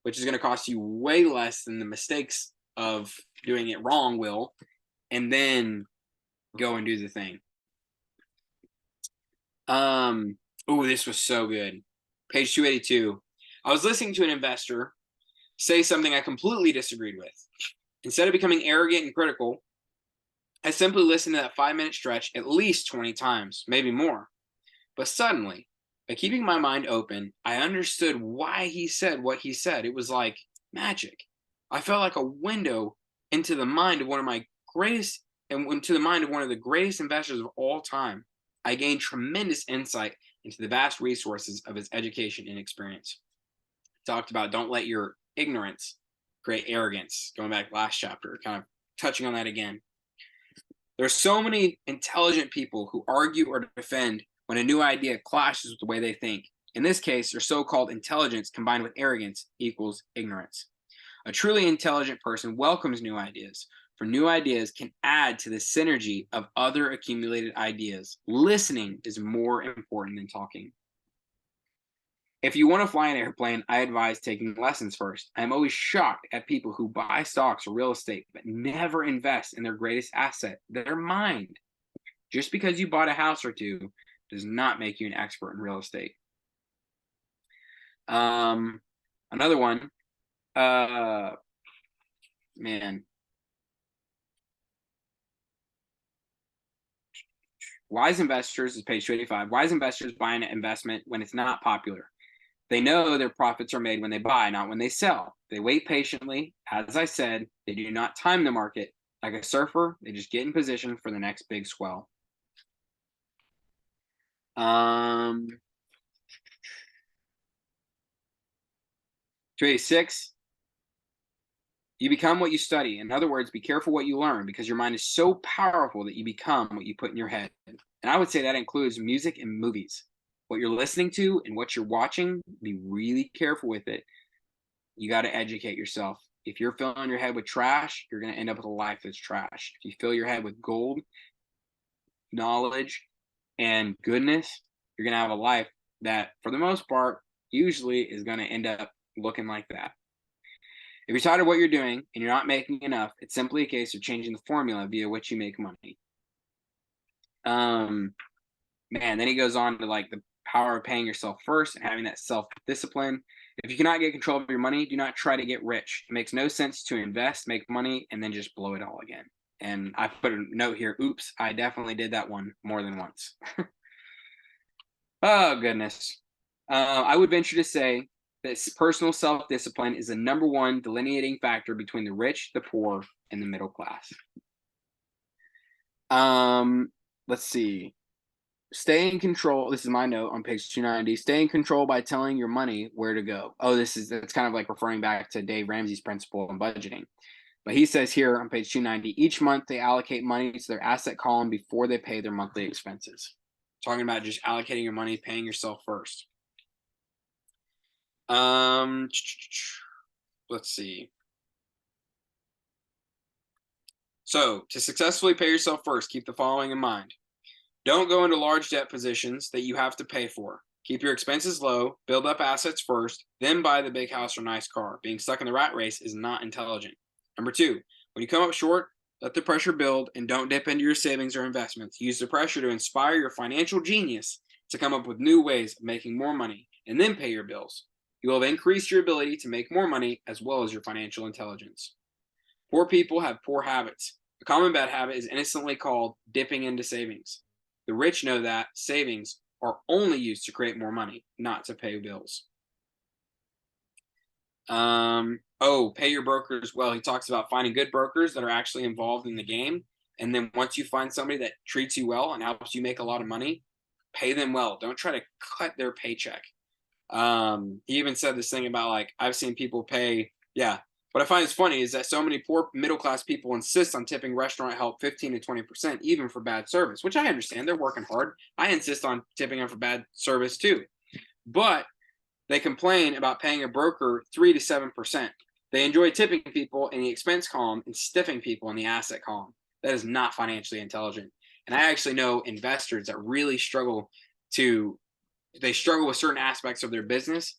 which is going to cost you way less than the mistakes of doing it wrong will, and then go and do the thing. Oh, this was so good. Page 282. I was listening to an investor say something I completely disagreed with. Instead of becoming arrogant and critical, I simply listened to that 5-minute stretch at least 20 times, maybe more. But suddenly, by keeping my mind open, I understood why he said what he said. It was like magic. I felt like a window into the mind of one of my greatest, and into the mind of one of the greatest investors of all time. I gained tremendous insight into the vast resources of his education and experience. Talked about don't let your ignorance create arrogance. Going back last chapter, kind of touching on that again. There's so many intelligent people who argue or defend when a new idea clashes with the way they think. In this case, their so-called intelligence combined with arrogance equals ignorance. A truly intelligent person welcomes new ideas, for new ideas can add to the synergy of other accumulated ideas. Listening is more important than talking. If you want to fly an airplane, I advise taking lessons first. I'm always shocked at people who buy stocks or real estate, but never invest in their greatest asset, their mind. Just because you bought a house or two does not make you an expert in real estate. Another one, man. Wise investors is page 285. Wise investors buy an investment when it's not popular. They know their profits are made when they buy, not when they sell. They wait patiently. As I said, they do not time the market. Like a surfer, they just get in position for the next big swell. 286. You become what you study. In other words, be careful what you learn because your mind is so powerful that you become what you put in your head. And I would say that includes music and movies. What you're listening to and what you're watching, be really careful with it. You got to educate yourself. If you're filling your head with trash, you're going to end up with a life that's trash. If you fill your head with gold, knowledge, and goodness, you're going to have a life that, for the most part, usually is going to end up looking like that. If you're tired of what you're doing and you're not making enough, it's simply a case of changing the formula via which you make money. Man, then he goes on to like the power of paying yourself first and having that self-discipline. If you cannot get control of your money, do not try to get rich. It makes no sense to invest, make money, and then just blow it all again. And I put a note here. Oops, I definitely did that one more than once. Oh, goodness. I would venture to say that personal self-discipline is the number one delineating factor between the rich, the poor, and the middle class. Let's see. Stay in control. This is my note on page 290. Stay in control by telling your money where to go. Oh, that's kind of like referring back to Dave Ramsey's principle in budgeting. But he says here on page 290, each month they allocate money to their asset column before they pay their monthly expenses. Talking about just allocating your money, paying yourself first. Let's see. So to successfully pay yourself first, keep the following in mind. Don't go into large debt positions that you have to pay for. Keep your expenses low, build up assets first, then buy the big house or nice car. Being stuck in the rat race is not intelligent. Number two, when you come up short, let the pressure build and don't dip into your savings or investments. Use the pressure to inspire your financial genius to come up with new ways of making more money and then pay your bills. You will have increased your ability to make more money as well as your financial intelligence. Poor people have poor habits. A common bad habit is innocently called dipping into savings. The rich know that savings are only used to create more money, not to pay bills. Pay your brokers well. He talks about finding good brokers that are actually involved in the game. And then once you find somebody that treats you well and helps you make a lot of money, pay them well. Don't try to cut their paycheck. He even said this thing about like, I've seen people pay. Yeah. What I find is funny is that so many poor middle class people insist on tipping restaurant help 15 to 20%, even for bad service, which I understand. They're working hard. I insist on tipping them for bad service too. But they complain about paying a broker 3 to 7%. They enjoy tipping people in the expense column and stiffing people in the asset column. That is not financially intelligent. And I actually know investors that really struggle with certain aspects of their business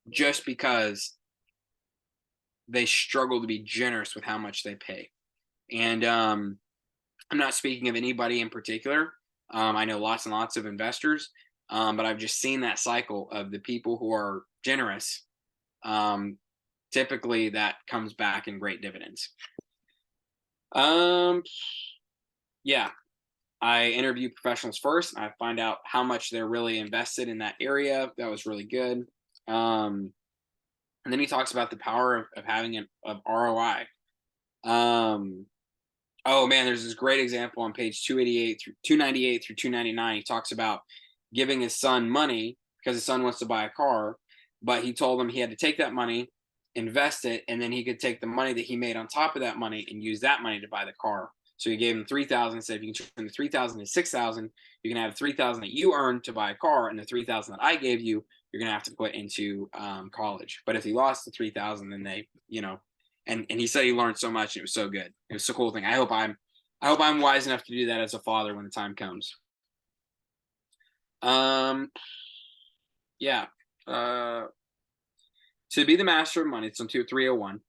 just because they struggle to be generous with how much they pay. And I'm not speaking of anybody in particular. I know lots and lots of investors, but I've just seen that cycle of the people who are generous. Typically, that comes back in great dividends. Yeah, I interview professionals first. And I find out how much they're really invested in that area. That was really good. And then he talks about the power of having of ROI. Oh man, there's this great example on page 288 through 298 through 299. He talks about giving his son money because his son wants to buy a car, but he told him he had to take that money, invest it, and then he could take the money that he made on top of that money and use that money to buy the car. So he gave him 3,000. Said if you can turn the 3,000 to 6,000, you can have 3,000 that you earned to buy a car, and the 3,000 that I gave you, you're gonna have to put into college. But if he lost the 3,000, then they, and he said he learned so much. And it was so good. It was so cool thing. I hope I'm wise enough to do that as a father when the time comes. Yeah. To be the master of money, it's on 301.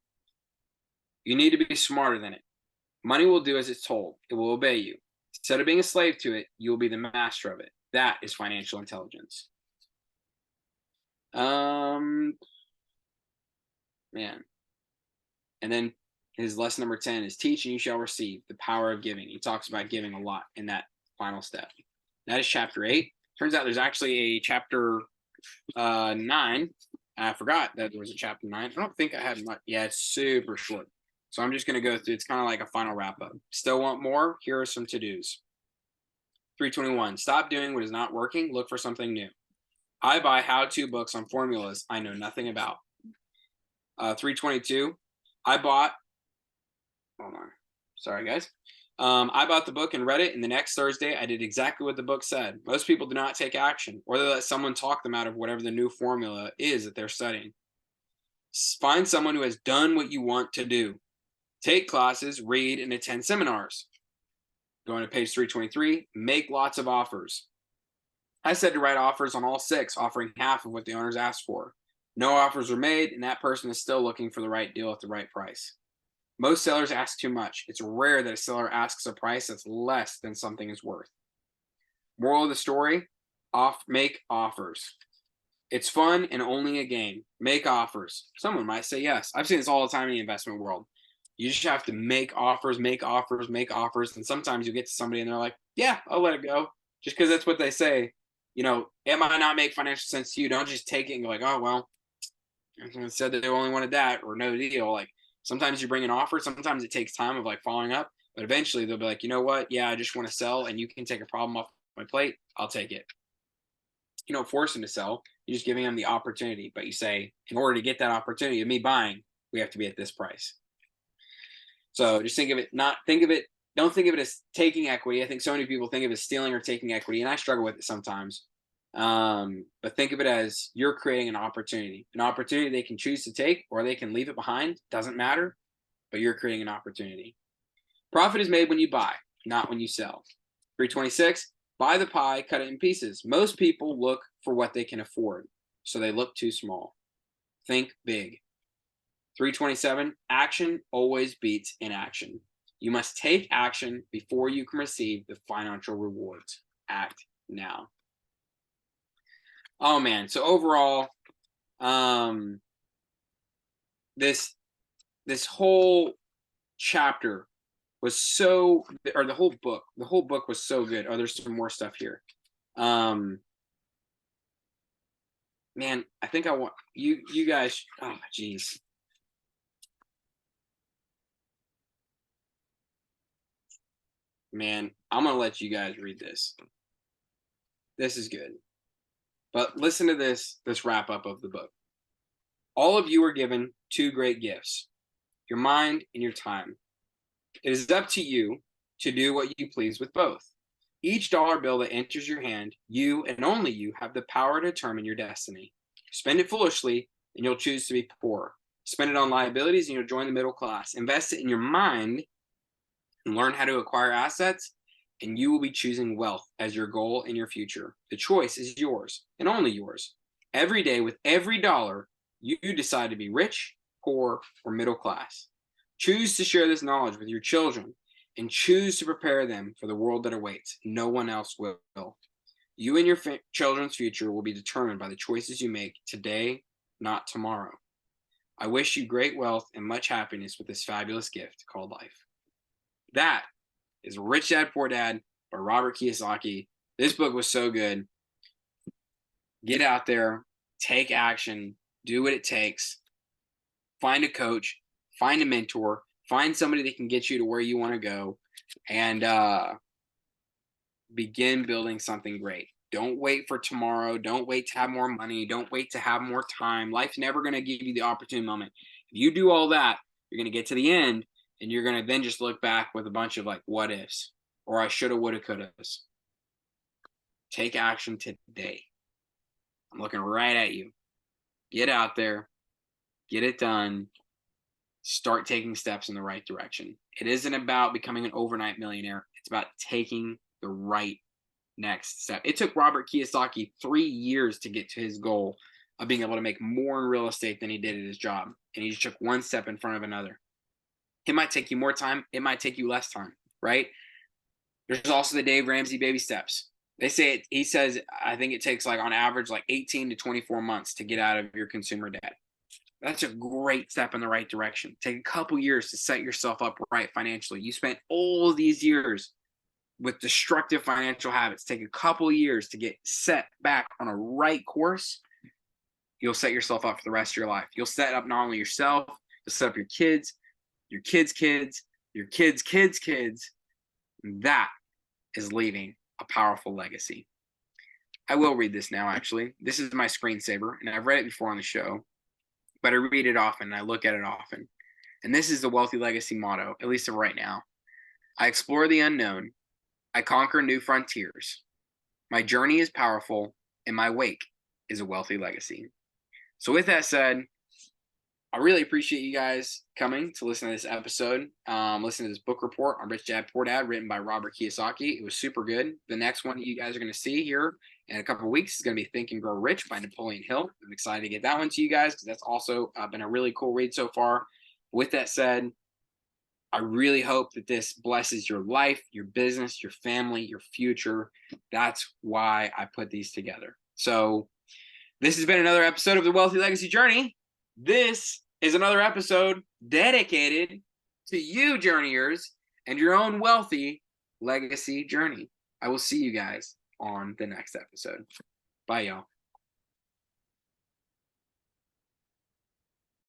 You need to be smarter than it. Money will do as it's told. It will obey you. Instead of being a slave to it, you will be the master of it. That is financial intelligence. Man. And then his lesson number 10 is teach and you shall receive, the power of giving. He talks about giving a lot in that final step. That is chapter 8. Turns out there's actually a chapter 9. I forgot that there was a chapter 9. I don't think I had much. Yeah, it's super short. So I'm just going to go through. It's kind of like a final wrap up. Still want more? Here are some to-dos. 321. Stop doing what is not working. Look for something new. I buy how-to books on formulas I know nothing about. 322. Hold on. Sorry, guys. I bought the book and read it, and the next Thursday, I did exactly what the book said. Most people do not take action, or they let someone talk them out of whatever the new formula is that they're studying. Find someone who has done what you want to do. Take classes, read, and attend seminars. Going to page 323, make lots of offers. I said to write offers on all 6, offering half of what the owners asked for. No offers were made, and that person is still looking for the right deal at the right price. Most sellers ask too much. It's rare that a seller asks a price that's less than something is worth. Moral of the story, make offers. It's fun and only a game. Make offers. Someone might say yes. I've seen this all the time in the investment world. You just have to make offers, make offers, make offers. And sometimes you get to somebody and they're like, yeah, I'll let it go. Just because that's what they say. It might not make financial sense to you. Don't just take it and go like, oh, well, someone said that they only wanted that or no deal. Like sometimes you bring an offer. Sometimes it takes time of like following up. But eventually they'll be like, you know what? Yeah, I just want to sell and you can take a problem off my plate. I'll take it. You don't force them to sell. You're just giving them the opportunity. But you say, in order to get that opportunity of me buying, we have to be at this price. So just don't think of it as taking equity. I think so many people think of it as stealing or taking equity, and I struggle with it sometimes. But think of it as you're creating an opportunity they can choose to take or they can leave it behind. Doesn't matter, but you're creating an opportunity. Profit is made when you buy, not when you sell. 326, buy the pie, cut it in pieces. Most people look for what they can afford, so they look too small. Think big. 327, action always beats inaction. You must take action before you can receive the financial rewards. Act now. Oh man, so overall, this whole chapter was the whole book was so good. Oh, there's some more stuff here. Man, I think I want you guys. Oh, geez. Man, I'm gonna let you guys read this. This is good. But listen to this wrap up of the book. All of you are given two great gifts, your mind and your time. It is up to you to do what you please with both. Each dollar bill that enters your hand, you and only you have the power to determine your destiny. Spend it foolishly and you'll choose to be poor. Spend it on liabilities and you'll join the middle class. Invest it in your mind and learn how to acquire assets, and you will be choosing wealth as your goal in your future. The choice is yours and only yours. Every day, with every dollar, you decide to be rich, poor, or middle class. Choose to share this knowledge with your children and choose to prepare them for the world that awaits. No one else will. You and your children's future will be determined by the choices you make today, not tomorrow. I wish you great wealth and much happiness with this fabulous gift called life. That is Rich Dad Poor Dad by Robert Kiyosaki. This book was so good. Get out there, take action, do what it takes. Find a coach, find a mentor, find somebody that can get you to where you want to go, and begin building something great. Don't wait for tomorrow. Don't wait to have more money. Don't wait to have more time. Life's never going to give you the opportune moment. If you do all that, you're going to get to the end, and you're going to then just look back with a bunch of like what ifs, or I shoulda, woulda, coulda. Take action today. I'm looking right at you. Get out there, get it done, start taking steps in the right direction. It isn't about becoming an overnight millionaire. It's about taking the right next step. It took Robert Kiyosaki 3 years to get to his goal of being able to make more in real estate than he did at his job. And he just took one step in front of another. It might take you more time. It might take you less time, right? There's also the Dave Ramsey baby steps. They say he says, I think it takes like on average, like 18 to 24 months to get out of your consumer debt. That's a great step in the right direction. Take a couple years to set yourself up right financially. You spent all these years with destructive financial habits. Take a couple years to get set back on a right course. You'll set yourself up for the rest of your life. You'll set up not only yourself, you'll set up your kids, your kids' kids, your kids' kids' kids. That is leaving a powerful legacy. I will read this now, actually. This is my screensaver, and I've read it before on the show, but I read it often, and I look at it often. And this is the Wealthy Legacy motto, at least of right now. I explore the unknown. I conquer new frontiers. My journey is powerful, and my wake is a wealthy legacy. So with that said, I really appreciate you guys coming to listen to this episode. Listen to this book report on Rich Dad Poor Dad, written by Robert Kiyosaki. It was super good. The next one you guys are going to see here in a couple of weeks is going to be Think and Grow Rich by Napoleon Hill. I'm excited to get that one to you guys because that's also been a really cool read so far. With that said, I really hope that this blesses your life, your business, your family, your future. That's why I put these together. So this has been another episode of the Wealthy Legacy Journey. This is another episode dedicated to you, journeyers, and your own wealthy legacy journey. I will see you guys on the next episode. Bye, y'all.